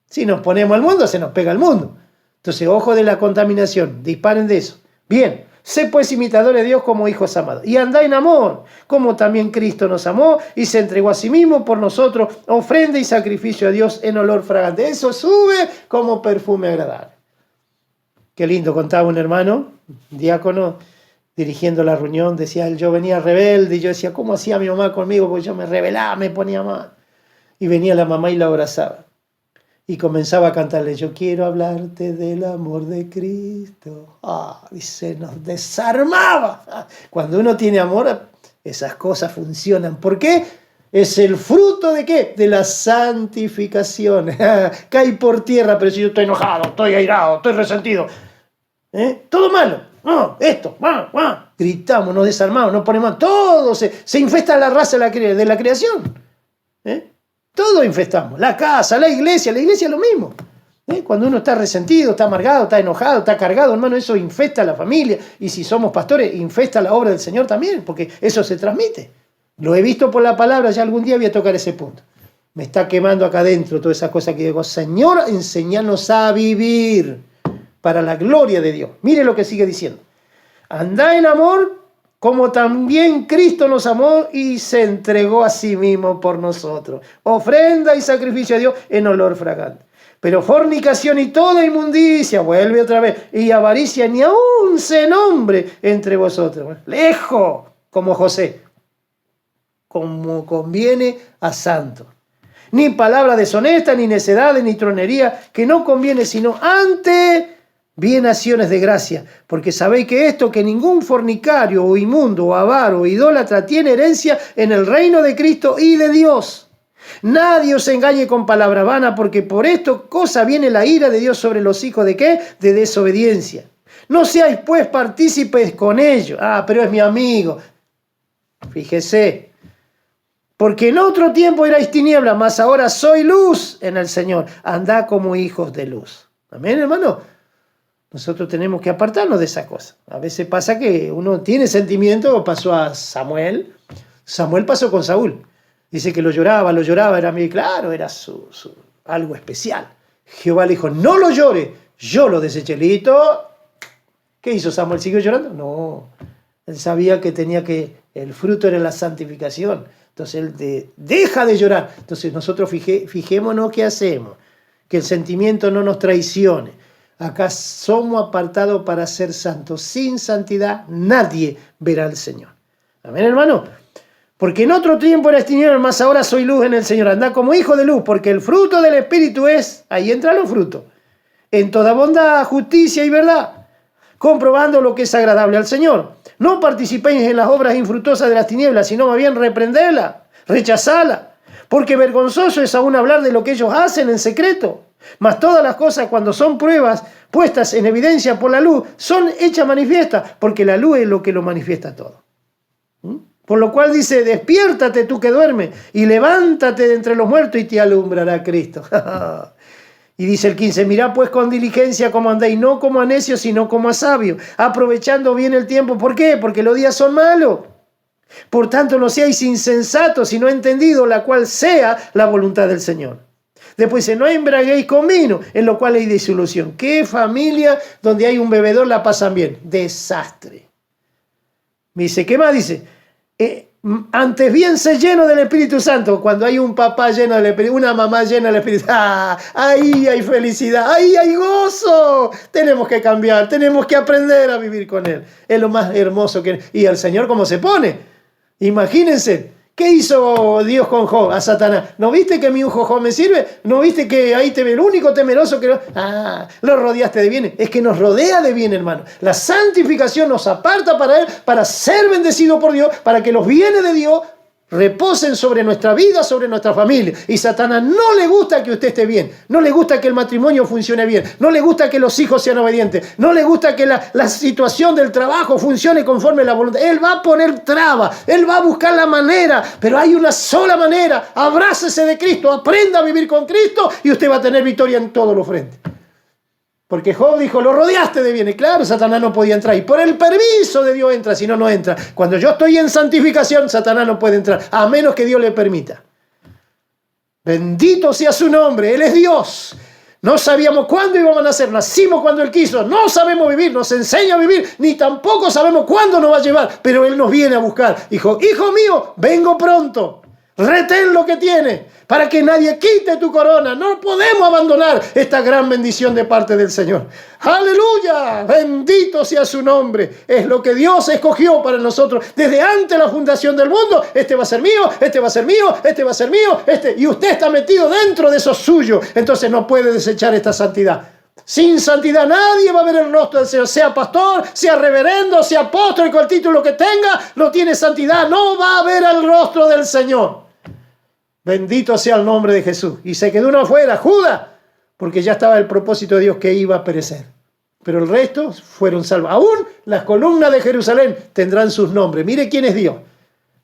Si nos ponemos al mundo, se nos pega el mundo. Entonces, ojo de la contaminación, disparen de eso. Bien. Sé pues imitadores de Dios como hijos amados. Y andá en amor, como también Cristo nos amó y se entregó a sí mismo por nosotros, ofrenda y sacrificio a Dios en olor fragante. Eso sube como perfume agradable. Qué lindo, contaba un hermano, diácono, dirigiendo la reunión, decía él, yo venía rebelde y yo decía, ¿cómo hacía mi mamá conmigo? Porque yo me rebelaba, me ponía mal. Y venía la mamá y la abrazaba. Y comenzaba a cantarle, yo quiero hablarte del amor de Cristo. Y se nos desarmaba. Cuando uno tiene amor, esas cosas funcionan. ¿Por qué? Es el fruto de ¿qué? De la santificación. Cae por tierra, pero si yo estoy enojado, estoy airado, estoy resentido. Todo malo. Esto. Gritamos, nos desarmamos, nos ponemos. Todo se infesta la raza de la creación. Todo infestamos, la casa, la iglesia es lo mismo. Cuando uno está resentido, está amargado, está enojado, está cargado, hermano, eso infesta a la familia. Y si somos pastores, infesta la obra del Señor también, porque eso se transmite. Lo he visto por la palabra, ya algún día voy a tocar ese punto. Me está quemando acá adentro todas esas cosas que digo, Señor, enséñanos a vivir para la gloria de Dios. Mire lo que sigue diciendo. Andá en amor, como también Cristo nos amó y se entregó a sí mismo por nosotros. Ofrenda y sacrificio a Dios en olor fragante. Pero fornicación y toda inmundicia, vuelve otra vez, y avaricia ni aún se nombre entre vosotros. Lejos, como José, como conviene a santo. Ni palabra deshonesta, ni necedades, ni tronería, que no conviene, sino ante bien acciones de gracia, porque sabéis que ningún fornicario o inmundo o avaro o idólatra tiene herencia en el reino de Cristo y de Dios. Nadie os engañe con palabra vana, porque por esto cosa viene la ira de Dios sobre los hijos ¿de qué? De desobediencia. No seáis pues partícipes con ellos. Pero es mi amigo. Fíjese. Porque en otro tiempo erais tinieblas, mas ahora soy luz en el Señor. Andad como hijos de luz. Amén, hermano. Nosotros tenemos que apartarnos de esa cosa. A veces pasa que uno tiene sentimiento, pasó a Samuel. Samuel pasó con Saúl. Dice que lo lloraba, era muy claro, era algo especial. Jehová le dijo, no lo llore, yo lo deseché. ¿Listo? ¿Qué hizo Samuel? ¿Siguió llorando? No. Él sabía que el fruto era la santificación. Entonces él deja de llorar. Entonces nosotros fijémonos qué hacemos. Que el sentimiento no nos traicione. Acá somos apartados para ser santos. Sin santidad nadie verá al Señor. Amén, hermano. Porque en otro tiempo eras tinieblas, mas ahora soy luz en el Señor. Andá como hijo de luz, porque el fruto del Espíritu es, ahí entran los frutos, en toda bondad, justicia y verdad, comprobando lo que es agradable al Señor. No participéis en las obras infructuosas de las tinieblas, sino más bien reprendela, rechazala, porque vergonzoso es aún hablar de lo que ellos hacen en secreto. Mas todas las cosas, cuando son pruebas puestas en evidencia por la luz, son hechas manifiestas, porque la luz es lo que lo manifiesta todo. Por lo cual dice, despiértate tú que duermes y levántate de entre los muertos y te alumbrará Cristo. Y dice el 15, mirad pues con diligencia cómo andáis, no como a necios, sino como a sabios, aprovechando bien el tiempo. ¿Por qué? Porque los días son malos. Por tanto, no seáis insensatos, sino entendidos, la cual sea la voluntad del Señor. Después dice, no embraguéis con vino, en lo cual hay disolución. ¿Qué familia donde hay un bebedor la pasan bien? Desastre. Me dice, ¿qué más dice? Antes bien se lleno del Espíritu Santo. Cuando hay un papá lleno del Espíritu, una mamá llena del Espíritu, ahí hay felicidad, ahí hay gozo. Tenemos que cambiar, tenemos que aprender a vivir con Él. Es lo más hermoso que... Y el Señor cómo se pone. Imagínense, ¿qué hizo Dios con Job, a Satanás? ¿No viste que mi hijo Job me sirve? ¿No viste que ahí te ve el único temeroso que... lo rodeaste de bien? Es que nos rodea de bien, hermano. La santificación nos aparta para Él, para ser bendecido por Dios, para que los bienes de Dios reposen sobre nuestra vida, sobre nuestra familia. Y Satanás no le gusta que usted esté bien, no le gusta que el matrimonio funcione bien, no le gusta que los hijos sean obedientes, no le gusta que la situación del trabajo funcione conforme a la voluntad. Él va a poner trabas, él va a buscar la manera, pero hay una sola manera. Abrácese de Cristo, aprenda a vivir con Cristo y usted va a tener victoria en todos los frentes. Porque Job dijo, lo rodeaste de bien. Y claro, Satanás no podía entrar. Y por el permiso de Dios entra, si no, no entra. Cuando yo estoy en santificación, Satanás no puede entrar, a menos que Dios le permita. Bendito sea su nombre, Él es Dios. No sabíamos cuándo íbamos a nacer, nacimos cuando Él quiso. No sabemos vivir, nos enseña a vivir, ni tampoco sabemos cuándo nos va a llevar. Pero Él nos viene a buscar. Dijo, hijo mío, vengo pronto. Retén lo que tienes, para que nadie quite tu corona. No podemos abandonar esta gran bendición de parte del Señor. ¡Aleluya! Bendito sea su nombre. Es lo que Dios escogió para nosotros desde antes de la fundación del mundo. Este va a ser mío, este va a ser mío, este va a ser mío, y usted está metido dentro de eso suyo. Entonces no puede desechar esta santidad. Sin santidad nadie va a ver el rostro del Señor. Sea pastor, sea reverendo, sea apóstol, con el título que tenga, no tiene santidad, no va a ver el rostro del Señor. Bendito sea el nombre de Jesús. Y se quedó uno afuera, Judas, porque ya estaba el propósito de Dios que iba a perecer. Pero el resto fueron salvos. Aún las columnas de Jerusalén tendrán sus nombres. Mire quién es Dios.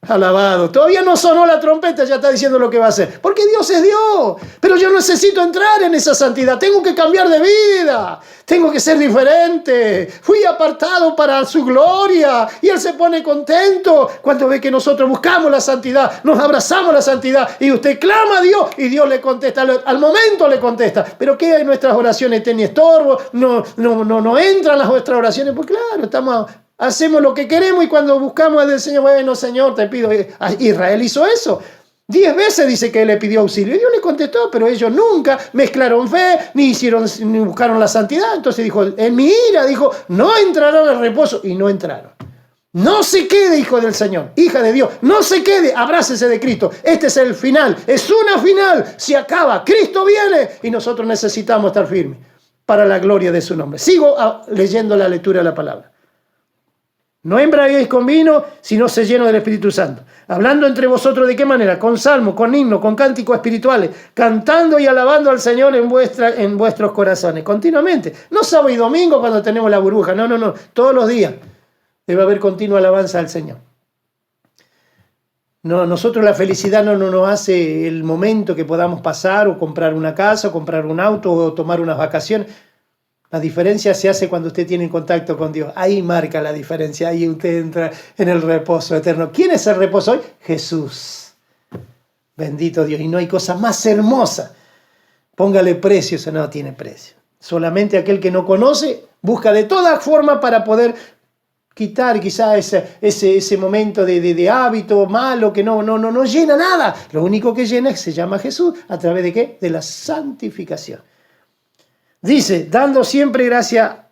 Alabado. Todavía no sonó la trompeta, ya está diciendo lo que va a hacer. Porque Dios es Dios. Pero yo necesito entrar en esa santidad. Tengo que cambiar de vida. Tengo que ser diferente. Fui apartado para su gloria. Y Él se pone contento cuando ve que nosotros buscamos la santidad. Nos abrazamos la santidad. Y usted clama a Dios y Dios le contesta. Al momento le contesta. Pero ¿qué hay? Nuestras oraciones tienen estorbo. No entran las nuestras oraciones. Pues claro, hacemos lo que queremos y cuando buscamos al Señor, bueno, Señor, te pido. Israel hizo eso. 10 veces dice que él le pidió auxilio. Y Dios le contestó, pero ellos nunca mezclaron fe, ni buscaron la santidad. Entonces dijo, en mi ira, dijo, no entrarán al reposo. Y no entraron. No se quede, hijo del Señor, hija de Dios. No se quede, abrácese de Cristo. Este es el final. Es una final. Se acaba. Cristo viene y nosotros necesitamos estar firmes para la gloria de su nombre. Sigo leyendo la lectura de la palabra. No embriaguéis con vino, sino se lleno del Espíritu Santo. Hablando entre vosotros, ¿de qué manera? Con salmos, con himnos, con cánticos espirituales, cantando y alabando al Señor en vuestros corazones, continuamente. No sábado y domingo cuando tenemos la burbuja, no, todos los días debe haber continua alabanza al Señor. No, nosotros la felicidad no nos hace el momento que podamos pasar o comprar una casa, o comprar un auto o tomar unas vacaciones. La diferencia se hace cuando usted tiene contacto con Dios. Ahí marca la diferencia. Ahí usted entra en el reposo eterno. ¿Quién es el reposo hoy? Jesús. Bendito Dios. Y no hay cosa más hermosa. Póngale precio, eso no tiene precio. Solamente aquel que no conoce busca de todas formas para poder quitar quizá ese momento de hábito malo que no llena nada. Lo único que llena se llama Jesús. ¿A través de qué? De la santificación. Dice, dando siempre gracia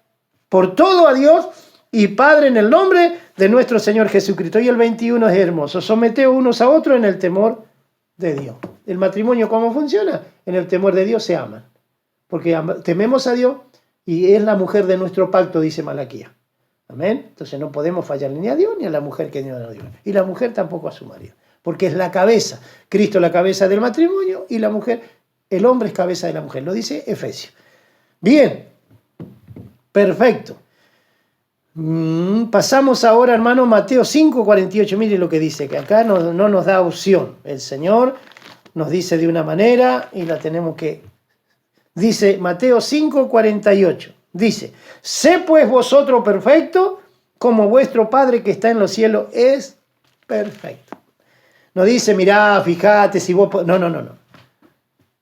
por todo a Dios y Padre en el nombre de nuestro Señor Jesucristo. Y el 21 es hermoso. Someteos unos a otros en el temor de Dios. ¿El matrimonio cómo funciona? En el temor de Dios se aman. Porque tememos a Dios y es la mujer de nuestro pacto, dice Malaquías. Amén. Entonces no podemos fallarle ni a Dios ni a la mujer que Dios nos dio. Y la mujer tampoco a su marido. Porque es la cabeza. Cristo es la cabeza del matrimonio y la mujer, el hombre es cabeza de la mujer. Lo dice Efesios. Bien, perfecto. Pasamos ahora, hermano, Mateo 5:48. Mire lo que dice, que acá no nos da opción. El Señor nos dice de una manera y la tenemos que... Dice Mateo 5:48. Dice, sé pues vosotros perfectos, como vuestro Padre que está en los cielos es perfecto. No dice, mirá, fíjate si vos... No.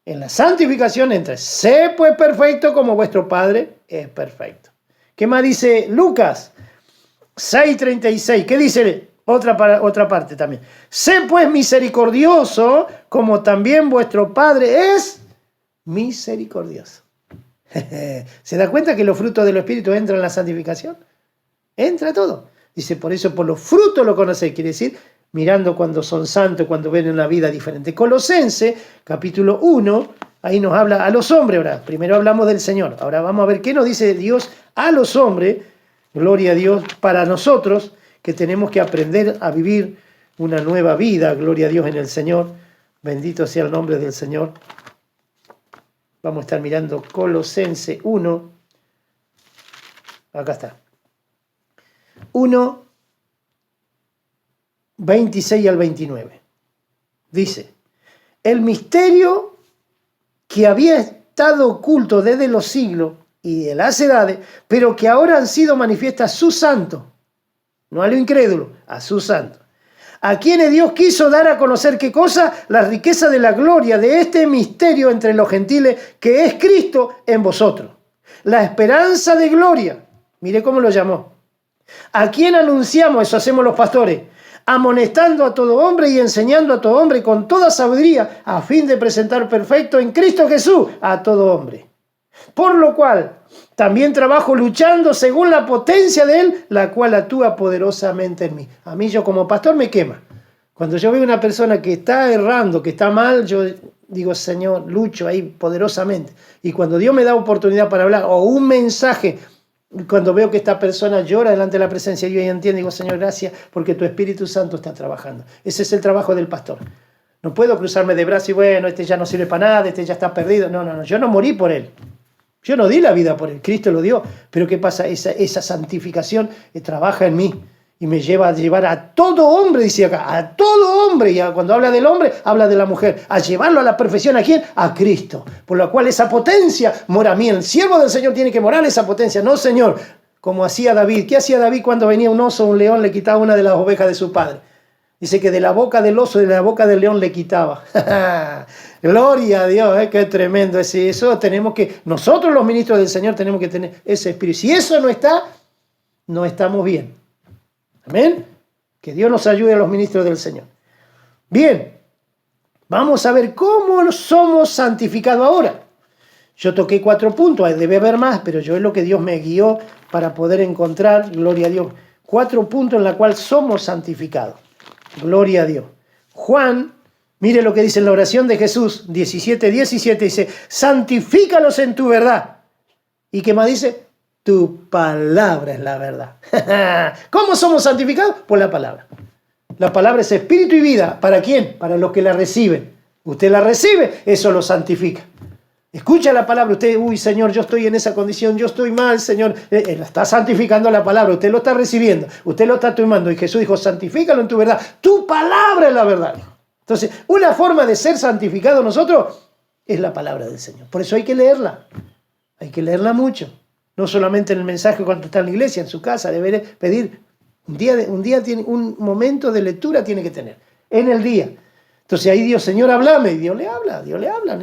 En la santificación entra, sé pues perfecto como vuestro Padre es perfecto. ¿Qué más dice Lucas 6:36? ¿Qué dice otra parte también? Sé pues misericordioso como también vuestro Padre es misericordioso. ¿Se da cuenta que los frutos del Espíritu entran en la santificación? Entra todo. Dice, por eso por los frutos lo conocéis. Quiere decir, mirando cuando son santos, cuando ven una vida diferente. Colosenses, capítulo 1, ahí nos habla a los hombres. Ahora, primero hablamos del Señor. Ahora vamos a ver qué nos dice Dios a los hombres. Gloria a Dios para nosotros, que tenemos que aprender a vivir una nueva vida. Gloria a Dios en el Señor. Bendito sea el nombre del Señor. Vamos a estar mirando Colosenses 1. Acá está. 1, 26 al 29. Dice, el misterio que había estado oculto desde los siglos y de las edades, pero que ahora han sido manifiestas a sus santos, no a lo incrédulo, a sus santos, a quienes Dios quiso dar a conocer qué cosa, la riqueza de la gloria de este misterio entre los gentiles, que es Cristo en vosotros, la esperanza de gloria. Mire cómo lo llamó. ¿A quién anunciamos? Eso hacemos los pastores. Amonestando a todo hombre y enseñando a todo hombre con toda sabiduría, a fin de presentar perfecto en Cristo Jesús a todo hombre. Por lo cual, también trabajo luchando según la potencia de Él, la cual actúa poderosamente en mí. A mí, yo como pastor, me quema. Cuando yo veo una persona que está errando, que está mal, yo digo, Señor, lucho ahí poderosamente. Y cuando Dios me da oportunidad para hablar, o un mensaje, cuando veo que esta persona llora delante de la presencia de Dios y entiende, digo, Señor, gracias porque tu Espíritu Santo está trabajando. Ese es el trabajo del pastor. No puedo cruzarme de brazos y bueno, este ya no sirve para nada, este ya está perdido. No, yo no morí por él. Yo no di la vida por él, Cristo lo dio. Pero ¿qué pasa? Esa santificación trabaja en mí y me lleva a llevar a todo hombre, dice acá, a todo hombre. Y cuando habla del hombre, habla de la mujer. A llevarlo a la perfección, ¿a quién? A Cristo. Por lo cual esa potencia mora a mí. El siervo del Señor tiene que morar esa potencia. No, Señor, como hacía David. ¿Qué hacía David cuando venía un oso o un león? Le quitaba una de las ovejas de su padre. Dice que de la boca del oso y de la boca del león le quitaba. Gloria a Dios, qué tremendo es eso. Tenemos que, nosotros los ministros del Señor tenemos que tener ese espíritu. Si eso no está, no estamos bien. Amén. Que Dios nos ayude a los ministros del Señor. Bien, vamos a ver cómo somos santificados ahora. Yo toqué 4 puntos, debe haber más, pero yo es lo que Dios me guió para poder encontrar, gloria a Dios, 4 puntos en los cuales somos santificados. Gloria a Dios. Juan, mire lo que dice en la oración de Jesús, 17:17, dice, santifícalos en tu verdad. ¿Y qué más dice? Tu palabra es la verdad. ¿Cómo somos santificados? Por la palabra. La palabra es espíritu y vida. ¿Para quién? Para los que la reciben. Usted la recibe, eso lo santifica. Escucha la palabra, usted, uy, Señor, yo estoy en esa condición, yo estoy mal, Señor. La está santificando la palabra, usted lo está recibiendo, usted lo está tomando. Y Jesús dijo, santifícalo en tu verdad. Tu palabra es la verdad. Entonces, una forma de ser santificados nosotros es la palabra del Señor. Por eso hay que leerla. Hay que leerla mucho. No solamente en el mensaje cuando está en la iglesia, en su casa, debe pedir. Un día tiene, un momento de lectura tiene que tener. En el día. Entonces ahí Dios, Señor, háblame, y Dios le habla,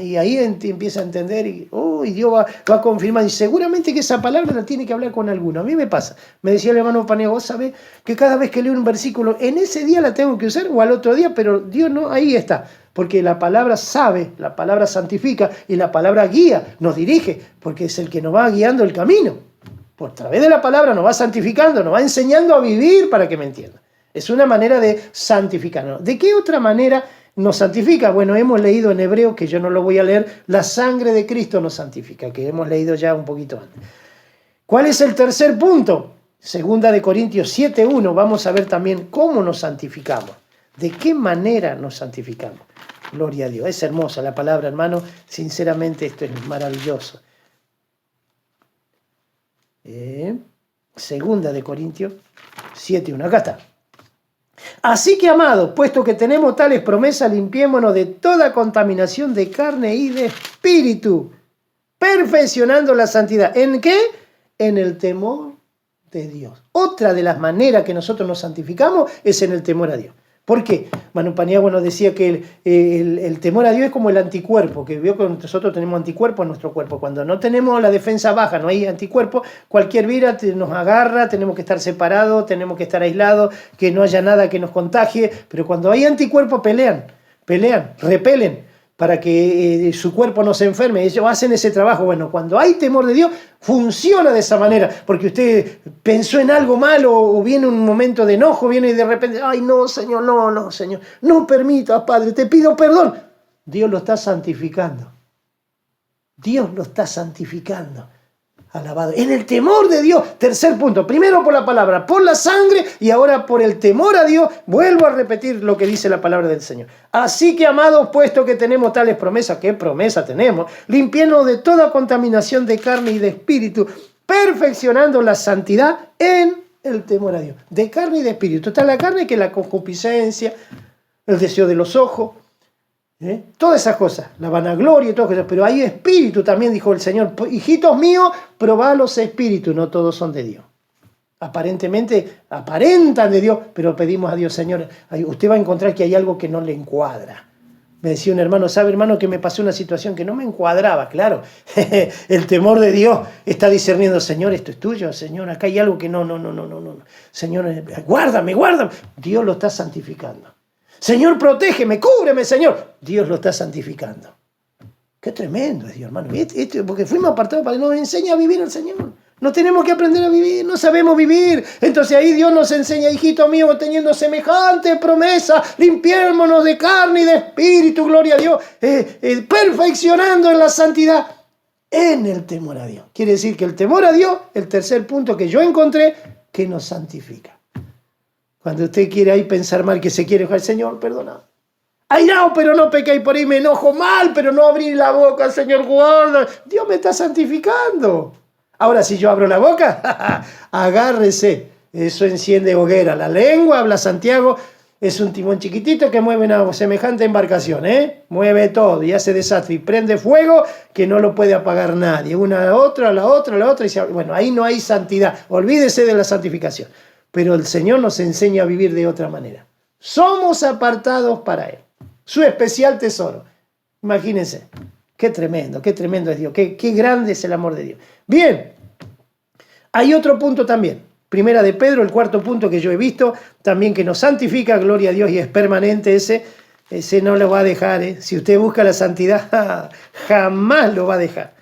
y ahí empieza a entender, y Dios va a confirmar, y seguramente que esa palabra la tiene que hablar con alguno. A mí me pasa, me decía el hermano Paniagua, vos sabés que cada vez que leo un versículo, en ese día la tengo que usar, o al otro día, pero Dios no, ahí está, porque la palabra sabe, la palabra santifica, y la palabra guía, nos dirige, porque es el que nos va guiando el camino. Por través de la palabra nos va santificando, nos va enseñando a vivir para que me entiendan. Es una manera de santificarnos. ¿De qué otra manera nos santifica? Bueno, hemos leído en Hebreo, que yo no lo voy a leer, la sangre de Cristo nos santifica, que hemos leído ya un poquito antes. ¿Cuál es el tercer punto? Segunda de Corintios 7:1, vamos a ver también cómo nos santificamos. ¿De qué manera nos santificamos? Gloria a Dios. Es hermosa la palabra, hermano. Sinceramente, esto es maravilloso. Segunda de Corintios 7:1, acá está. Así que, amados, puesto que tenemos tales promesas, limpiémonos de toda contaminación de carne y de espíritu, perfeccionando la santidad. ¿En qué? En el temor de Dios. Otra de las maneras que nosotros nos santificamos es en el temor a Dios. ¿Por qué? Manu Paniagua nos decía que el temor a Dios es como el anticuerpo, que vio que nosotros tenemos anticuerpos en nuestro cuerpo. Cuando no tenemos la defensa baja, no hay anticuerpo, cualquier virus nos agarra, tenemos que estar separados, tenemos que estar aislados, que no haya nada que nos contagie. Pero cuando hay anticuerpos pelean, repelen, para que su cuerpo no se enferme. Ellos hacen ese trabajo. Bueno, cuando hay temor de Dios, funciona de esa manera, porque usted pensó en algo malo o viene un momento de enojo, viene y de repente, ay, no, Señor, no, Señor, no permitas, Padre, te pido perdón. Dios lo está santificando. Dios lo está santificando. Alabado. En el temor de Dios. Tercer punto. Primero por la palabra, por la sangre, y ahora por el temor a Dios. Vuelvo a repetir lo que dice la palabra del Señor. Así que, amados, puesto que tenemos tales promesas, ¿qué promesa tenemos? Limpiarnos de toda contaminación de carne y de espíritu, perfeccionando la santidad en el temor a Dios. De carne y de espíritu. Está la carne, que es la concupiscencia, el deseo de los ojos, todas esas cosas, la vanagloria y todas esas cosas, pero hay espíritu también, dijo el Señor. Hijitos míos, probad los espíritus, no todos son de Dios. Aparentemente aparentan de Dios, pero pedimos a Dios, Señor, usted va a encontrar que hay algo que no le encuadra. Me decía un hermano, ¿sabe, hermano, que me pasó una situación que no me encuadraba? Claro, el temor de Dios está discerniendo, Señor, esto es tuyo, Señor, acá hay algo que no. Señor, guárdame. Dios lo está santificando. Señor, protégeme, cúbreme, Señor. Dios lo está santificando. Qué tremendo es Dios, hermano. Porque fuimos apartados para que nos enseñe a vivir el Señor. No tenemos que aprender a vivir, no sabemos vivir. Entonces ahí Dios nos enseña, hijito mío, teniendo semejante promesa, limpiémonos de carne y de espíritu, gloria a Dios, perfeccionando en la santidad en el temor a Dios. Quiere decir que el temor a Dios, el tercer punto que yo encontré, que nos santifica. Cuando usted quiere ahí pensar mal, que se quiere dejar, Señor, perdona. Ay, no, pero no pequé, por ahí me enojo mal, pero no abrí la boca, Señor, guarda. Dios me está santificando. Ahora, si yo abro la boca, agárrese. Eso enciende hoguera. La lengua, habla Santiago, es un timón chiquitito que mueve una semejante embarcación, Mueve todo y hace desastre y prende fuego que no lo puede apagar nadie. Una a la otra. Y bueno, ahí no hay santidad. Olvídese de la santificación. Pero el Señor nos enseña a vivir de otra manera. Somos apartados para Él. Su especial tesoro. Imagínense. Qué tremendo es Dios. Qué grande es el amor de Dios. Bien. Hay otro punto también. Primera de Pedro, el cuarto punto que yo he visto, también que nos santifica, gloria a Dios, y es permanente ese no lo va a dejar. Si usted busca la santidad, jamás lo va a dejar.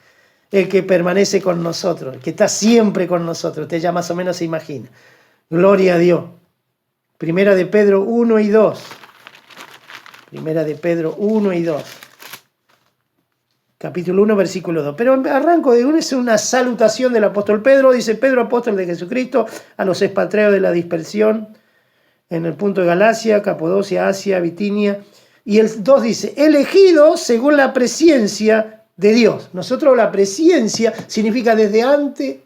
El que permanece con nosotros, el que está siempre con nosotros. Usted ya más o menos se imagina. Gloria a Dios. Primera de Pedro 1 y 2. Primera de Pedro 1 y 2. capítulo 1, versículo 2. Pero arranco de una salutación del apóstol Pedro. Dice: Pedro, apóstol de Jesucristo, a los expatriados de la dispersión en el punto de Galacia, Capadocia, Asia, Bitinia. Y el 2 dice: elegidos según la presciencia de Dios. Nosotros la presciencia significa desde antes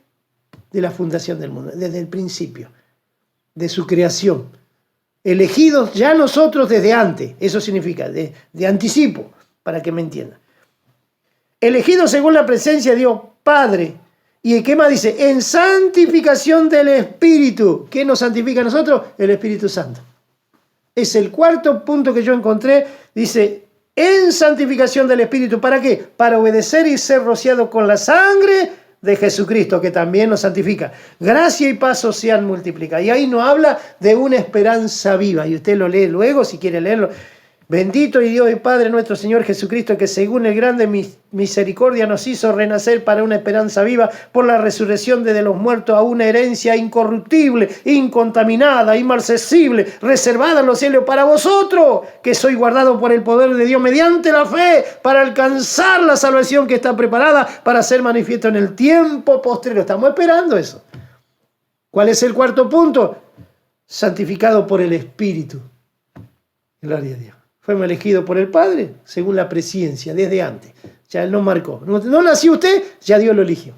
de la fundación del mundo, desde el principio de su creación. Elegidos ya nosotros desde antes, eso significa de anticipo, para que me entiendan. Elegidos según la presencia de Dios Padre. ¿Y qué más dice? En santificación del Espíritu. ¿Qué nos santifica a nosotros? El Espíritu Santo. Es el cuarto punto que yo encontré. Dice, en santificación del Espíritu. ¿Para qué? Para obedecer y ser rociado con la sangre de Jesucristo, que también nos santifica. Gracia y paz os sean multiplicadas. Y ahí nos habla de una esperanza viva. Y usted lo lee luego, si quiere leerlo. Bendito y Dios y Padre nuestro Señor Jesucristo, que según el grande misericordia nos hizo renacer para una esperanza viva por la resurrección de los muertos a una herencia incorruptible, incontaminada, inmarcesible, reservada en los cielos para vosotros, que sois guardados por el poder de Dios mediante la fe para alcanzar la salvación que está preparada para ser manifiesto en el tiempo postrero. Estamos esperando eso. ¿Cuál es el cuarto punto? Santificado por el Espíritu. Gloria a Dios. Fuimos elegidos por el Padre según la presciencia, desde antes. Ya Él nos marcó. No nació usted, ya Dios lo eligió.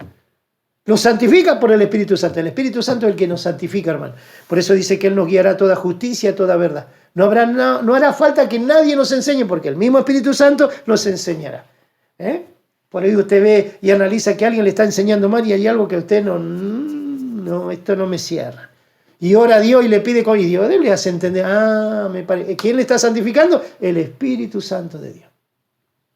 Nos santifica por el Espíritu Santo. El Espíritu Santo es el que nos santifica, hermano. Por eso dice que Él nos guiará a toda justicia, a toda verdad. No hará falta que nadie nos enseñe, porque el mismo Espíritu Santo nos enseñará. Por ahí usted ve y analiza que alguien le está enseñando mal y hay algo que usted no, esto no me cierra. Y ora a Dios y le pide con Dios. Él le hace entender, ¿quién le está santificando? El Espíritu Santo de Dios.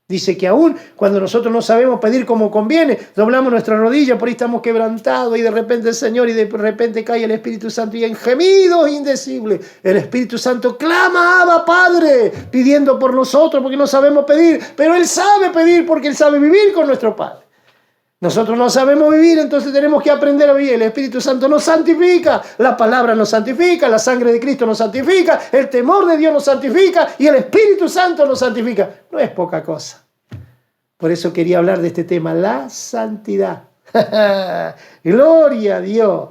Dice que aún cuando nosotros no sabemos pedir como conviene, doblamos nuestra rodilla, por ahí estamos quebrantados y de repente el Señor y de repente cae el Espíritu Santo y en gemidos indecibles el Espíritu Santo clama, Abba Padre, pidiendo por nosotros porque no sabemos pedir, pero Él sabe pedir porque Él sabe vivir con nuestro Padre. Nosotros no sabemos vivir, entonces tenemos que aprender a vivir. El Espíritu Santo nos santifica, la palabra nos santifica, la sangre de Cristo nos santifica, el temor de Dios nos santifica y el Espíritu Santo nos santifica. No es poca cosa. Por eso quería hablar de este tema, la santidad. Gloria a Dios.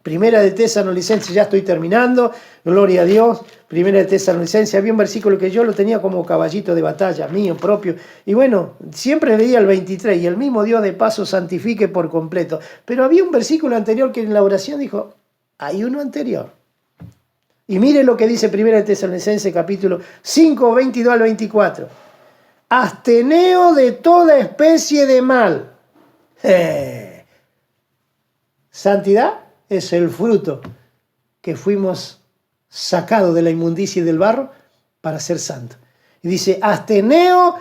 Primera de Tesalonicenses, ya estoy terminando, gloria a Dios. Primera de Tesalonicenses, había un versículo que yo lo tenía como caballito de batalla, mío propio. Y bueno, siempre leía el 23, y el mismo Dios de paso santifique por completo. Pero había un versículo anterior que en la oración dijo, hay uno anterior. Y mire lo que dice Primera de Tesalonicenses, capítulo 5, 22 al 24. Absteneos de toda especie de mal. Santidad es el fruto que fuimos sacados de la inmundicia y del barro para ser santos. Y dice, absteneos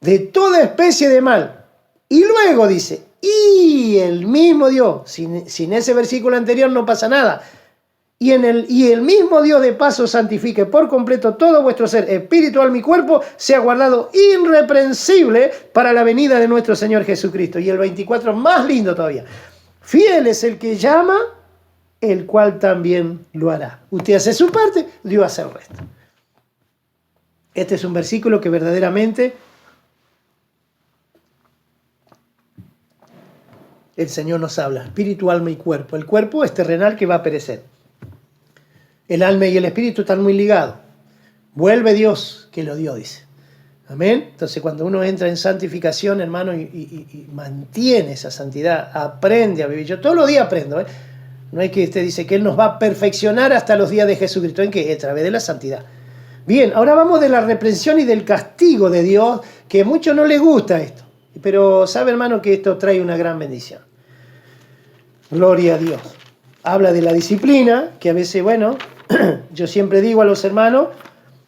de toda especie de mal. Y luego dice, y el mismo Dios, sin ese versículo anterior no pasa nada. Y el mismo Dios de paso santifique por completo todo vuestro ser, espíritu, alma y cuerpo, sea guardado irreprensible para la venida de nuestro Señor Jesucristo. Y el 24 más lindo todavía. Fiel es el que llama, el cual también lo hará. Usted hace su parte, Dios hace el resto. Este es un versículo que verdaderamente el Señor nos habla. Espíritu, alma y cuerpo. El cuerpo es terrenal que va a perecer. El alma y el espíritu están muy ligados. Vuelve Dios que lo dio, dice. Amén. Entonces cuando uno entra en santificación, hermano, y mantiene esa santidad, aprende a vivir. Yo todos los días aprendo, No hay que usted dice que Él nos va a perfeccionar hasta los días de Jesucristo. ¿En qué? A través de la santidad. Bien, ahora vamos de la reprensión y del castigo de Dios, que a muchos no les gusta esto. Pero sabe, hermano, que esto trae una gran bendición. Gloria a Dios. Habla de la disciplina, que a veces, bueno, yo siempre digo a los hermanos,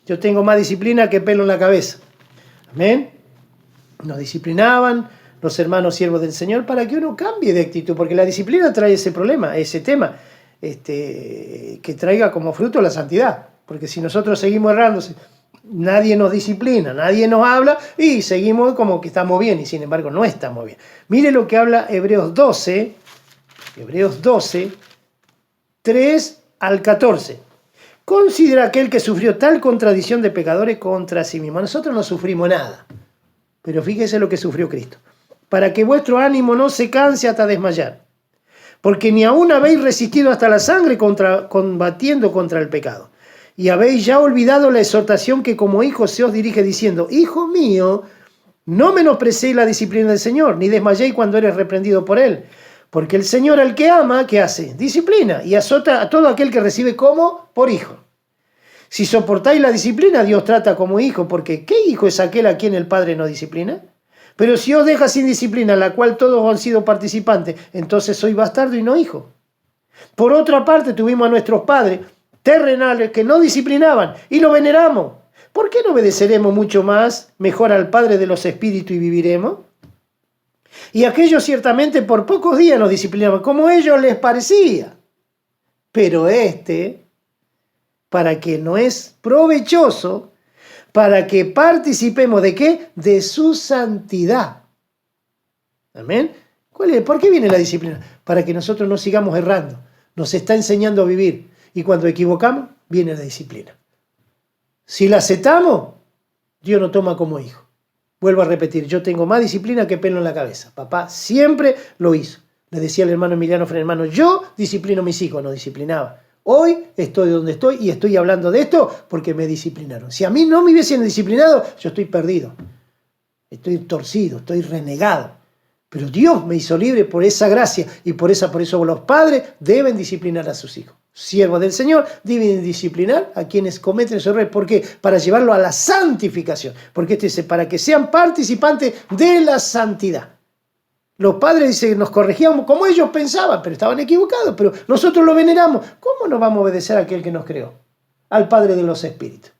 yo tengo más disciplina que pelo en la cabeza. Amén. Nos disciplinaban los hermanos siervos del Señor para que uno cambie de actitud, porque la disciplina trae ese problema, ese tema, que traiga como fruto la santidad. Porque si nosotros seguimos errando, nadie nos disciplina, nadie nos habla y seguimos como que estamos bien y sin embargo no estamos bien. Mire lo que habla Hebreos 12, 3 al 14. Considera aquel que sufrió tal contradicción de pecadores contra sí mismo. Nosotros no sufrimos nada. Pero fíjese lo que sufrió Cristo. Para que vuestro ánimo no se canse hasta desmayar. Porque ni aún habéis resistido hasta la sangre combatiendo contra el pecado. Y habéis ya olvidado la exhortación que como hijos se os dirige diciendo: Hijo mío, no menosprecéis la disciplina del Señor, ni desmayéis cuando eres reprendido por Él. Porque el Señor al que ama, ¿qué hace? Disciplina y azota a todo aquel que recibe como por hijo. Si soportáis la disciplina, Dios trata como hijo, porque ¿qué hijo es aquel a quien el Padre no disciplina? Pero si os deja sin disciplina, la cual todos han sido participantes, entonces sois bastardo y no hijo. Por otra parte, tuvimos a nuestros padres terrenales que no disciplinaban y lo veneramos. ¿Por qué no obedeceremos mucho más, mejor al Padre de los Espíritus y viviremos? Y aquellos ciertamente por pocos días nos disciplinaban, como a ellos les parecía. Pero para que no es provechoso, para que participemos ¿de qué? De su santidad. ¿Amén? ¿Por qué viene la disciplina? Para que nosotros no sigamos errando. Nos está enseñando a vivir. Y cuando equivocamos, viene la disciplina. Si la aceptamos, Dios nos toma como hijo. Vuelvo a repetir, yo tengo más disciplina que pelo en la cabeza. Papá siempre lo hizo. Le decía al hermano Emiliano Frey, hermano, yo disciplino a mis hijos, no disciplinaba. Hoy estoy donde estoy y estoy hablando de esto porque me disciplinaron. Si a mí no me hubiesen disciplinado, yo estoy perdido. Estoy torcido, estoy renegado. Pero Dios me hizo libre por esa gracia y por eso los padres deben disciplinar a sus hijos. Siervos del Señor deben disciplinar a quienes cometen esos errores. ¿Por qué? Para llevarlo a la santificación. Porque dice, para que sean participantes de la santidad. Los padres dicen, nos corregíamos como ellos pensaban, pero estaban equivocados. Pero nosotros lo veneramos. ¿Cómo no vamos a obedecer a aquel que nos creó? Al Padre de los Espíritus.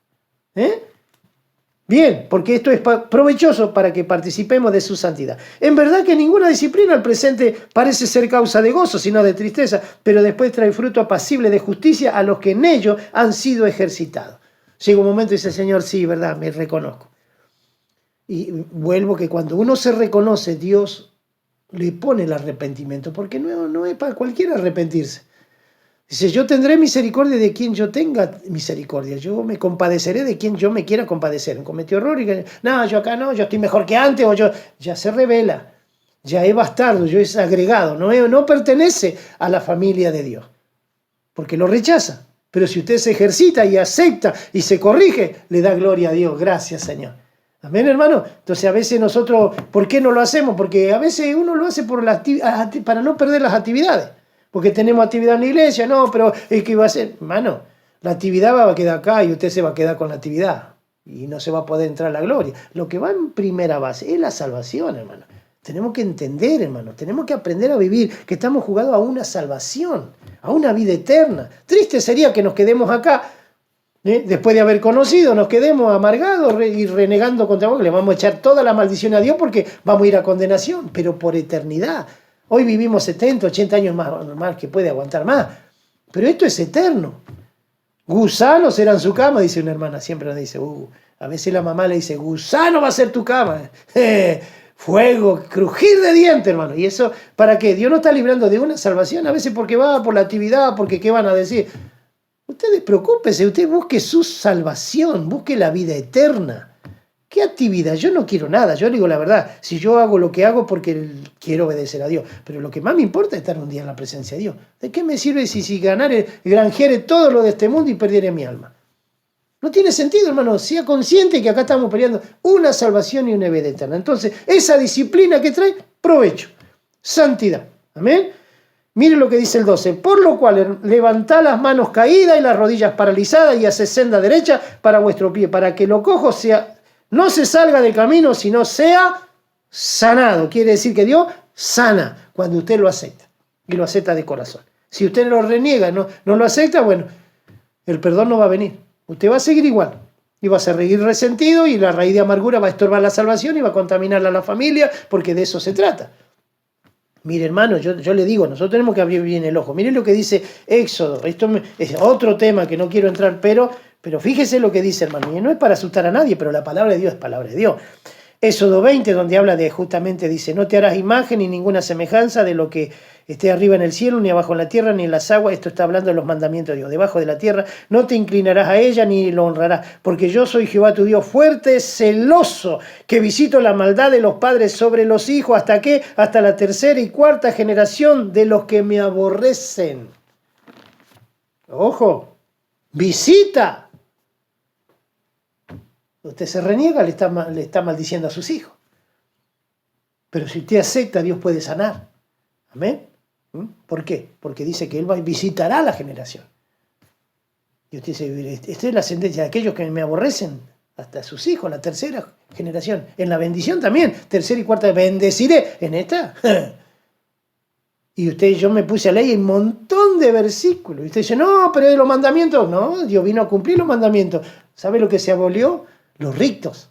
Bien, porque esto es provechoso para que participemos de su santidad. En verdad que ninguna disciplina al presente parece ser causa de gozo, sino de tristeza, pero después trae fruto apacible de justicia a los que en ello han sido ejercitados. Llega un momento y dice, Señor, sí, verdad, me reconozco. Y vuelvo que cuando uno se reconoce, Dios le pone el arrepentimiento, porque no es para cualquiera arrepentirse. Dice, yo tendré misericordia de quien yo tenga misericordia. Yo me compadeceré de quien yo me quiera compadecer. Cometió error y no, yo acá no, yo estoy mejor que antes, o yo ya se revela, ya es bastardo, yo es agregado, no pertenece a la familia de Dios, porque lo rechaza. Pero si usted se ejercita y acepta y se corrige, le da gloria a Dios. Gracias, Señor. Amén, hermano. Entonces a veces nosotros, ¿por qué no lo hacemos? Porque a veces uno lo hace para no perder las actividades. Porque tenemos actividad en la iglesia, no, pero es que iba a ser, hermano, la actividad va a quedar acá y usted se va a quedar con la actividad y no se va a poder entrar a la gloria. Lo que va en primera base es la salvación, hermano. Tenemos que entender, hermano, tenemos que aprender a vivir, que estamos jugados a una salvación, a una vida eterna. Triste sería que nos quedemos acá, después de haber conocido, nos quedemos amargados y renegando contra Dios, le vamos a echar toda la maldición a Dios porque vamos a ir a condenación, pero por eternidad. Hoy vivimos 70, 80 años más, normal que puede aguantar más. Pero esto es eterno. Gusanos eran su cama, dice una hermana. Siempre nos dice, a veces la mamá le dice, gusano va a ser tu cama. Fuego, crujir de dientes, hermano. ¿Y eso para qué? Dios no está librando de una salvación. A veces porque va por la actividad, porque qué van a decir. Ustedes preocúpense, usted busque su salvación, busque la vida eterna. ¿Qué actividad? Yo no quiero nada, yo digo la verdad. Si yo hago lo que hago porque quiero obedecer a Dios, pero lo que más me importa es estar un día en la presencia de Dios. ¿De qué me sirve si ganare, granjere todo lo de este mundo y perdiere mi alma? No tiene sentido, hermano. Sea consciente que acá estamos peleando una salvación y una vida eterna. Entonces, esa disciplina que trae, provecho, santidad. Amén. Mire lo que dice el 12. Por lo cual, levantad las manos caídas y las rodillas paralizadas y haced senda derecha para vuestro pie, para que lo cojo no se salga del camino, sino sea sanado. Quiere decir que Dios sana cuando usted lo acepta. Y lo acepta de corazón. Si usted lo reniega, no lo acepta, bueno, el perdón no va a venir. Usted va a seguir igual. Y va a seguir resentido y la raíz de amargura va a estorbar la salvación y va a contaminar a la familia, porque de eso se trata. Mire, hermano, yo le digo, nosotros tenemos que abrir bien el ojo. Miren lo que dice Éxodo. Esto es otro tema que no quiero entrar, pero fíjese lo que dice, hermano. Y no es para asustar a nadie, pero la palabra de Dios es palabra de Dios. Éxodo 20, donde habla de justamente, dice, no te harás imagen ni ninguna semejanza de lo que esté arriba en el cielo, ni abajo en la tierra, ni en las aguas. Esto está hablando de los mandamientos de Dios. Debajo de la tierra no te inclinarás a ella, ni lo honrarás, porque yo soy Jehová tu Dios fuerte, celoso, que visito la maldad de los padres sobre los hijos. ¿Hasta qué? Hasta la tercera y cuarta generación de los que me aborrecen. Ojo, visita. Usted se reniega, le está maldiciendo a sus hijos. Pero si usted acepta, Dios puede sanar. Amén. ¿Por qué? Porque dice que Él visitará a la generación. Y usted dice, esta es la ascendencia de aquellos que me aborrecen, hasta sus hijos, la tercera generación. En la bendición también, tercera y cuarta, bendeciré. En esta. Y yo me puse a leer un montón de versículos. Y usted dice, no, pero de los mandamientos. No, Dios vino a cumplir los mandamientos. ¿Sabe lo que se abolió? Los ritos,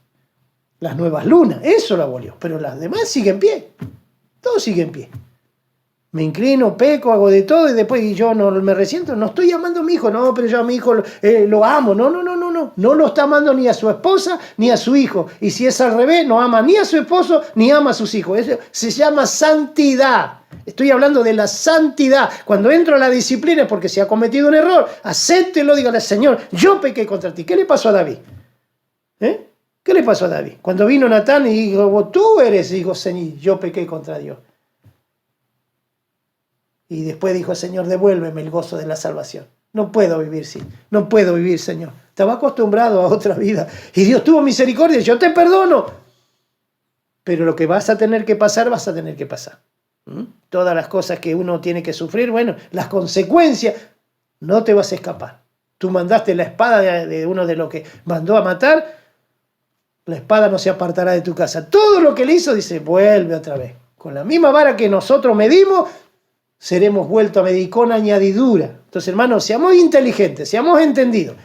las nuevas lunas, eso lo abolió. Pero las demás siguen en pie. Todo sigue en pie. Me inclino, peco, hago de todo y después yo no me resiento. No estoy amando a mi hijo. No, pero yo a mi hijo lo amo. No. No lo está amando ni a su esposa ni a su hijo. Y si es al revés, no ama ni a su esposo ni ama a sus hijos. Eso se llama santidad. Estoy hablando de la santidad. Cuando entro a la disciplina es porque se ha cometido un error. Acéptelo, dígale, Señor, yo pequé contra ti. ¿Qué le pasó a David? ¿Qué le pasó a David? Cuando vino Natán y dijo, tú eres, dijo, Señor, yo pequé contra Dios. Y después dijo, Señor, devuélveme el gozo de la salvación. No puedo vivir, sí. No puedo vivir, Señor. Estaba acostumbrado a otra vida. Y Dios tuvo misericordia, yo te perdono. Pero lo que vas a tener que pasar, vas a tener que pasar. Todas las cosas que uno tiene que sufrir, bueno, las consecuencias, no te vas a escapar. Tú mandaste la espada de uno de los que mandó a matar, la espada no se apartará de tu casa. Todo lo que le hizo, dice, vuelve otra vez. Con la misma vara que nosotros medimos, seremos vueltos a medir con añadidura. Entonces, hermanos, seamos inteligentes, seamos entendidos.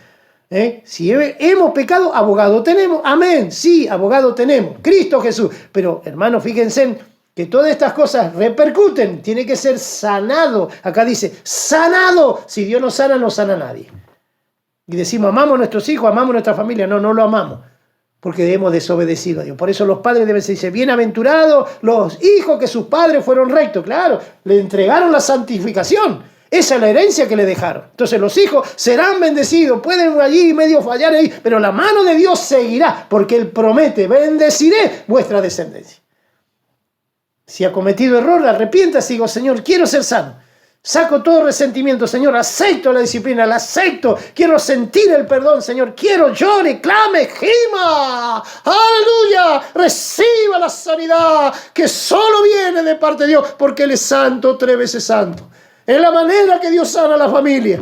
Si hemos pecado, abogado tenemos. Amén, sí, abogado tenemos. Cristo Jesús. Pero, hermanos, fíjense que todas estas cosas repercuten. Tiene que ser sanado. Acá dice, sanado. Si Dios no sana, no sana a nadie. Y decimos, amamos a nuestros hijos, amamos a nuestra familia. No, no lo amamos. Porque hemos desobedecido a Dios. Por eso los padres deben ser, dice, bienaventurados los hijos que sus padres fueron rectos. Claro, le entregaron la santificación. Esa es la herencia que le dejaron. Entonces los hijos serán bendecidos. Pueden allí medio fallar ahí, pero la mano de Dios seguirá. Porque Él promete, bendeciré vuestra descendencia. Si ha cometido error, arrepiéntase y digo, Señor, quiero ser sano. Saco todo resentimiento, Señor, acepto la disciplina, la acepto, quiero sentir el perdón, Señor, quiero, llore, clame, gima, aleluya, reciba la sanidad que solo viene de parte de Dios, porque Él es santo, 3 veces santo. Es la manera que Dios sana a la familia.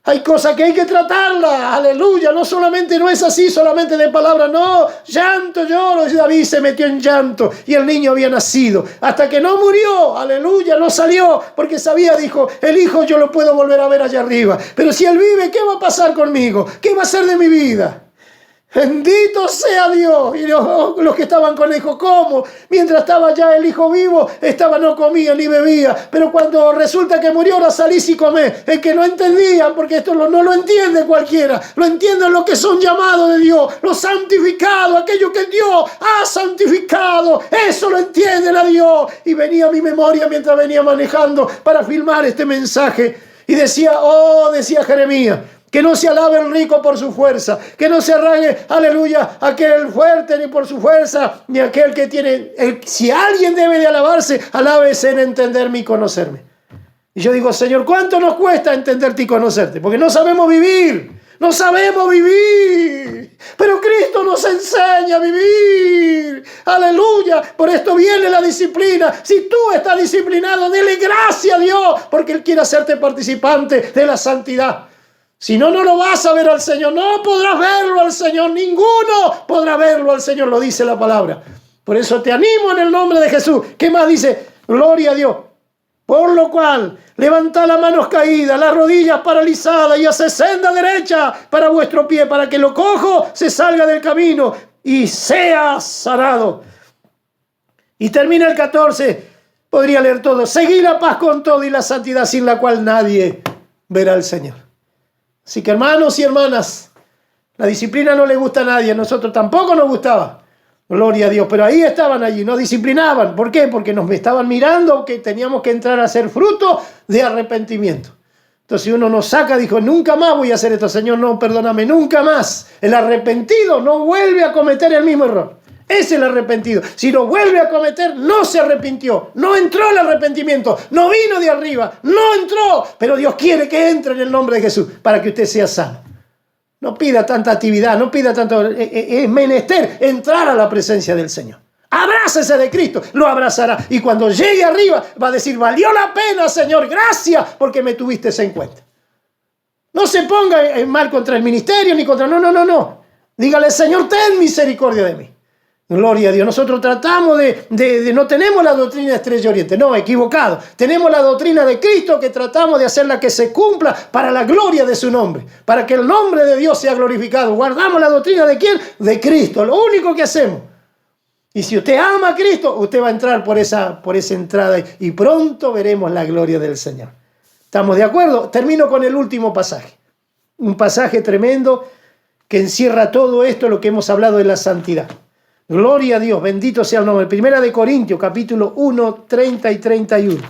Hay cosas que hay que tratarlas, aleluya, no solamente no es así, solamente de palabras, no, llanto, lloro, y David se metió en llanto y el niño había nacido, hasta que no murió, aleluya, no salió, porque sabía, dijo, el hijo yo lo puedo volver a ver allá arriba, pero si él vive, ¿qué va a pasar conmigo? ¿Qué va a ser de mi vida? Bendito sea Dios. Y los que estaban con el hijo, ¿cómo? Mientras estaba ya el hijo vivo, no comía ni bebía. Pero cuando resulta que murió, ahora salís y comés. Es que no entendían, porque esto no lo entiende cualquiera. Lo entienden los que son llamados de Dios, los santificados, aquellos que Dios ha santificado. Eso lo entienden a Dios. Y venía a mi memoria mientras venía manejando para filmar este mensaje. Y decía, decía Jeremías, que no se alabe el rico por su fuerza, que no se arraigue, aleluya, aquel fuerte ni por su fuerza, ni aquel que tiene, si alguien debe de alabarse, alábese en entenderme y conocerme. Y yo digo, Señor, ¿cuánto nos cuesta entenderte y conocerte? Porque no sabemos vivir, no sabemos vivir, pero Cristo nos enseña a vivir, aleluya, por esto viene la disciplina. Si tú estás disciplinado, dele gracias a Dios, porque Él quiere hacerte participante de la santidad. Si no, no lo vas a ver al Señor. No podrás verlo al Señor. Ninguno podrá verlo al Señor, lo dice la palabra. Por eso te animo en el nombre de Jesús. ¿Qué más dice? Gloria a Dios. Por lo cual, levantad las manos caídas, las rodillas paralizadas y haced senda derecha para vuestro pie, para que lo cojo se salga del camino y sea sanado. Y termina el 14. Podría leer todo. Seguid la paz con todo y la santidad, sin la cual nadie verá al Señor. Así que hermanos y hermanas, la disciplina no le gusta a nadie, a nosotros tampoco nos gustaba. Gloria a Dios. Pero ahí estaban allí, nos disciplinaban. ¿Por qué? Porque nos estaban mirando que teníamos que entrar a hacer fruto de arrepentimiento. Entonces uno nos saca, dijo, nunca más voy a hacer esto, Señor, no, perdóname, nunca más. El arrepentido no vuelve a cometer el mismo error. Es el arrepentido. Si lo vuelve a cometer, no se arrepintió. No entró el arrepentimiento. No vino de arriba. No entró. Pero Dios quiere que entre en el nombre de Jesús para que usted sea sano. No pida tanta actividad, no pida tanto. Es menester entrar a la presencia del Señor. Abrácese de Cristo, lo abrazará. Y cuando llegue arriba, va a decir, valió la pena, Señor, gracias porque me tuviste en cuenta. No se ponga en mal contra el ministerio ni contra... No. Dígale, Señor, ten misericordia de mí. Gloria a Dios. Nosotros tratamos no tenemos la doctrina de Estrella Oriente, no, equivocado. Tenemos la doctrina de Cristo que tratamos de hacerla que se cumpla para la gloria de su nombre, para que el nombre de Dios sea glorificado. Guardamos la doctrina de ¿quién? De Cristo, lo único que hacemos. Y si usted ama a Cristo, usted va a entrar por esa entrada y pronto veremos la gloria del Señor. ¿Estamos de acuerdo? Termino con el último pasaje. Un pasaje tremendo que encierra todo esto, lo que hemos hablado de la santidad. Gloria a Dios, bendito sea el nombre. Primera de Corintios, capítulo 1, 30 y 31.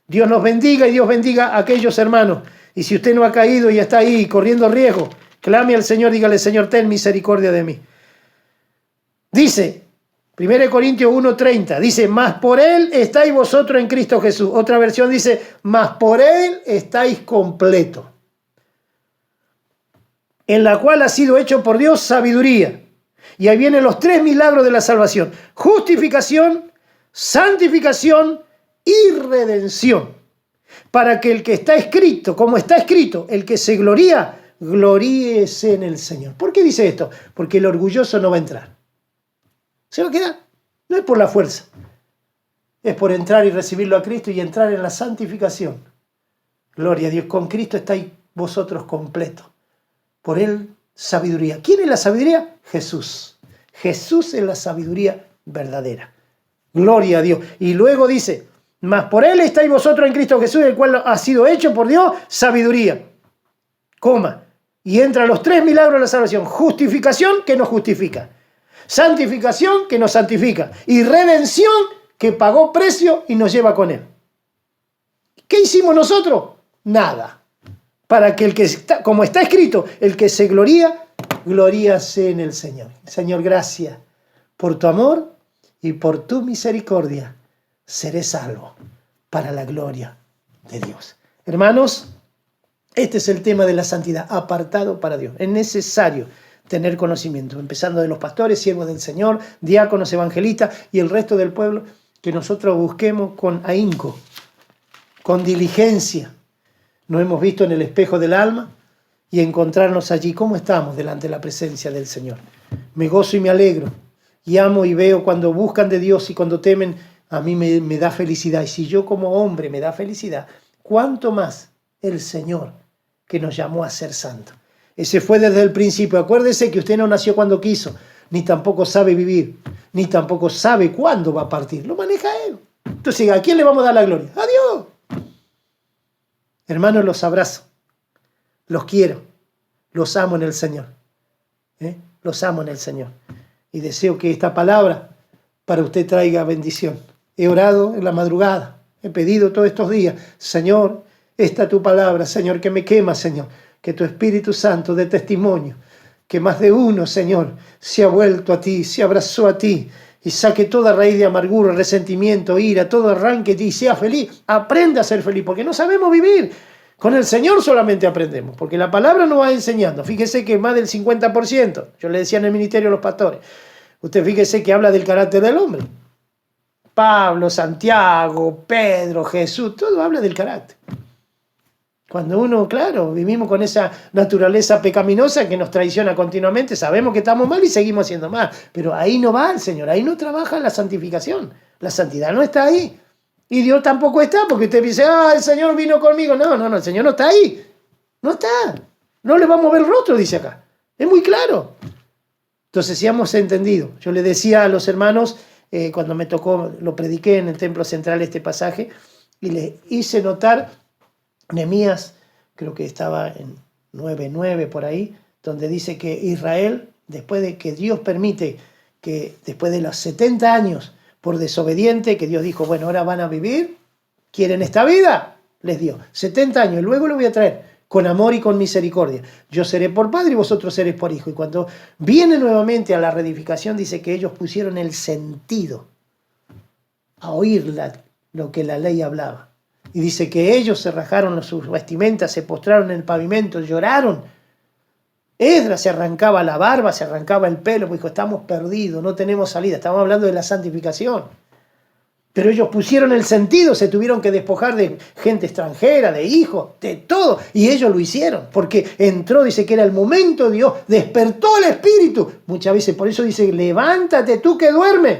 Dios nos bendiga y Dios bendiga a aquellos hermanos. Y si usted no ha caído y está ahí corriendo riesgo, clame al Señor, dígale, Señor, ten misericordia de mí. Dice, 1 Corintios 1, 30, dice, mas por Él estáis vosotros en Cristo Jesús. Otra versión dice, mas por Él estáis completos, en la cual ha sido hecho por Dios sabiduría. Y ahí vienen los 3 milagros de la salvación: justificación, santificación y redención. Para que el que está escrito, como está escrito, el que se gloría, gloríese en el Señor. ¿Por qué dice esto? Porque el orgulloso no va a entrar. Se va a quedar. No es por la fuerza. Es por entrar y recibirlo a Cristo y entrar en la santificación. Gloria a Dios. Con Cristo estáis vosotros completos. Por Él, sabiduría. ¿Quién es la sabiduría? Jesús. Jesús es la sabiduría verdadera. Gloria a Dios. Y luego dice, mas por Él estáis vosotros en Cristo Jesús, el cual ha sido hecho por Dios sabiduría. Coma. Y entra los 3 milagros de la salvación. Justificación, que nos justifica. Santificación, que nos santifica. Y redención, que pagó precio y nos lleva con Él. ¿Qué hicimos nosotros? Nada. Para que el que está, como está escrito, el que se gloría, gloríase en el Señor. Señor, gracias por tu amor y por tu misericordia. Seré salvo para la gloria de Dios. Hermanos, este es el tema de la santidad, apartado para Dios. Es necesario tener conocimiento, empezando de los pastores, siervos del Señor, diáconos, evangelistas y el resto del pueblo, que nosotros busquemos con ahínco, con diligencia. Nos hemos visto en el espejo del alma y encontrarnos allí. ¿Cómo estamos delante de la presencia del Señor? Me gozo y me alegro y amo y veo cuando buscan de Dios y cuando temen, a mí me da felicidad. Y si yo como hombre me da felicidad, ¿cuánto más el Señor que nos llamó a ser santos? Ese fue desde el principio. Acuérdese que usted no nació cuando quiso, ni tampoco sabe vivir, ni tampoco sabe cuándo va a partir. Lo maneja Él. Entonces, ¿a quién le vamos a dar la gloria? ¡A Dios! Hermanos, los abrazo, los quiero, los amo en el Señor. Los amo en el Señor. Y deseo que esta palabra para usted traiga bendición. He orado en la madrugada, he pedido todos estos días, Señor, esta tu palabra, Señor, que me quema, Señor, que tu Espíritu Santo dé testimonio, que más de uno, Señor, se ha vuelto a ti, se abrazó a ti, y saque toda raíz de amargura, resentimiento, ira, todo arranque y sea feliz. Aprenda a ser feliz, porque no sabemos vivir. Con el Señor solamente aprendemos, porque la palabra nos va enseñando. Fíjese que más del 50%, yo le decía en el ministerio a los pastores, usted fíjese que habla del carácter del hombre. Pablo, Santiago, Pedro, Jesús, todo habla del carácter. Cuando uno, claro, vivimos con esa naturaleza pecaminosa que nos traiciona continuamente, sabemos que estamos mal y seguimos haciendo mal. Pero ahí no va el Señor, ahí no trabaja la santificación. La santidad no está ahí. Y Dios tampoco está, porque usted dice, el Señor vino conmigo. No, el Señor no está ahí. No está. No le vamos a ver el rostro, dice acá. Es muy claro. Entonces, si hemos entendido. Yo le decía a los hermanos, cuando me tocó, lo prediqué en el templo central este pasaje, y le hice notar Nehemías, creo que estaba en 9:9 por ahí, donde dice que Israel, después de que Dios permite que después de los 70 años por desobediente, que Dios dijo, bueno, ahora van a vivir, ¿quieren esta vida? Les dio 70 años, y luego lo voy a traer con amor y con misericordia. Yo seré por padre y vosotros seréis por hijo. Y cuando viene nuevamente a la reedificación, dice que ellos pusieron el sentido a oír lo que la ley hablaba. Y dice que ellos se rajaron sus vestimentas, se postraron en el pavimento, lloraron. Esdras se arrancaba la barba, se arrancaba el pelo, porque dijo, estamos perdidos, no tenemos salida. Estamos hablando de la santificación. Pero ellos pusieron el sentido, se tuvieron que despojar de gente extranjera, de hijos, de todo. Y ellos lo hicieron, porque entró, dice que era el momento de Dios, despertó el espíritu. Muchas veces, por eso dice, levántate tú que duermes.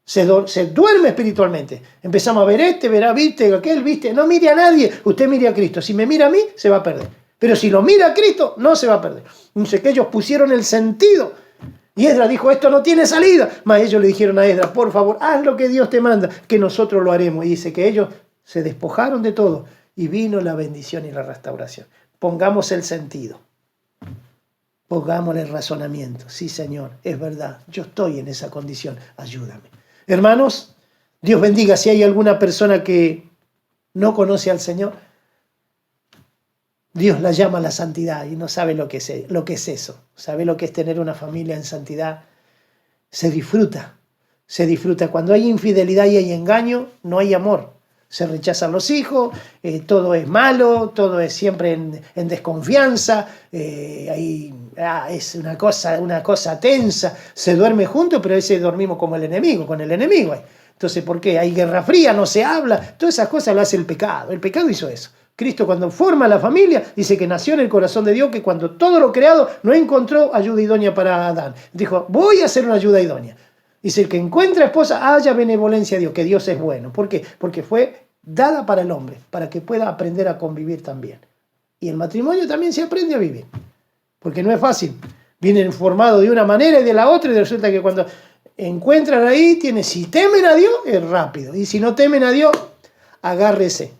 Se duerme espiritualmente. Empezamos a ver verá, viste, aquel, viste. No mire a nadie, usted mire a Cristo. Si me mira a mí, se va a perder. Pero si lo mira a Cristo, no se va a perder. Dice que ellos pusieron el sentido. Y Esdras dijo, esto no tiene salida. Mas ellos le dijeron a Esdras, por favor, haz lo que Dios te manda, que nosotros lo haremos. Y dice que ellos se despojaron de todo y vino la bendición y la restauración. Pongamos el sentido. Pongámosle el razonamiento. Sí, Señor, es verdad, yo estoy en esa condición, ayúdame. Hermanos, Dios bendiga. Si hay alguna persona que no conoce al Señor, Dios la llama a la santidad y no sabe lo que es eso. Sabe lo que es tener una familia en santidad. Se disfruta. Cuando hay infidelidad y hay engaño, no hay amor. Se rechazan los hijos, todo es malo, todo es siempre en desconfianza, es una cosa tensa. Se duerme juntos, pero a veces dormimos como con el enemigo. Entonces, ¿por qué? Hay guerra fría, no se habla. Todas esas cosas lo hace el pecado. El pecado hizo eso. Cristo, cuando forma la familia, dice que nació en el corazón de Dios, que cuando todo lo creado no encontró ayuda idónea para Adán. Dijo, voy a hacer una ayuda idónea. Dice, el que encuentra esposa, haya benevolencia a Dios, que Dios es bueno. ¿Por qué? Porque fue dada para el hombre, para que pueda aprender a convivir también. Y el matrimonio también se aprende a vivir, porque no es fácil. Vienen formados de una manera y de la otra, y resulta que cuando encuentran ahí, si temen a Dios, es rápido. Y si no temen a Dios, agárrese.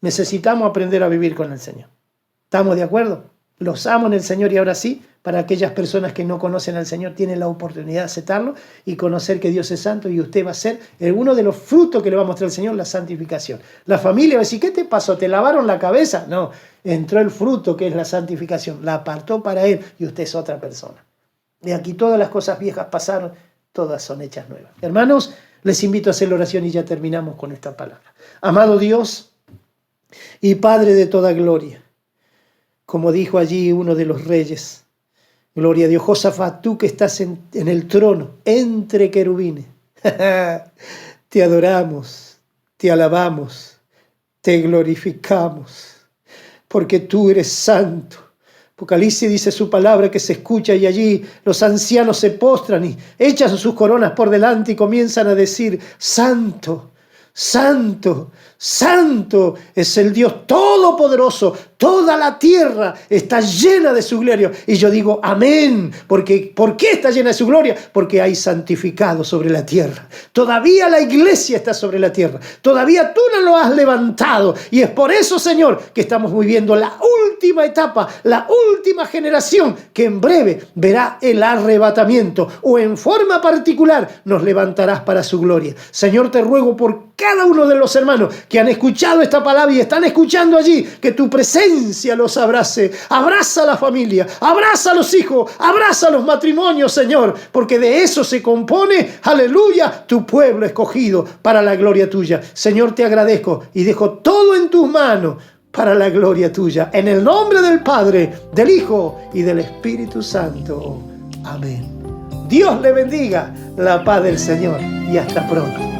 Necesitamos aprender a vivir con el Señor. ¿Estamos de acuerdo? Los amo en el Señor y ahora sí, para aquellas personas que no conocen al Señor, tienen la oportunidad de aceptarlo y conocer que Dios es santo y usted va a ser uno de los frutos que le va a mostrar el Señor, la santificación. La familia va a decir, ¿qué te pasó? ¿Te lavaron la cabeza? No, entró el fruto que es la santificación, la apartó para Él y usted es otra persona. De aquí todas las cosas viejas pasaron, todas son hechas nuevas. Hermanos, les invito a hacer la oración y ya terminamos con esta palabra. Amado Dios y Padre de toda gloria, como dijo allí uno de los reyes, gloria a Dios, Josafat, tú que estás en el trono, entre querubines, te adoramos, te alabamos, te glorificamos, porque tú eres santo. Apocalipsis dice su palabra que se escucha y allí los ancianos se postran y echan sus coronas por delante y comienzan a decir, santo, santo, santo es el Dios todopoderoso. Toda la tierra está llena de su gloria. Y yo digo, amén. ¿Por qué está llena de su gloria? Porque hay santificado sobre la tierra. Todavía la iglesia está sobre la tierra. Todavía tú no lo has levantado. Y es por eso, Señor, que estamos viviendo la última etapa, la última generación que en breve verá el arrebatamiento. O en forma particular nos levantarás para su gloria. Señor, te ruego por cada uno de los hermanos que han escuchado esta palabra y están escuchando allí, que tu presencia los abrace. Abraza a la familia, abraza a los hijos, abraza a los matrimonios, Señor, porque de eso se compone, aleluya, tu pueblo escogido para la gloria tuya. Señor, te agradezco y dejo todo en tus manos para la gloria tuya. En el nombre del Padre, del Hijo y del Espíritu Santo. Amén. Dios le bendiga, la paz del Señor y hasta pronto.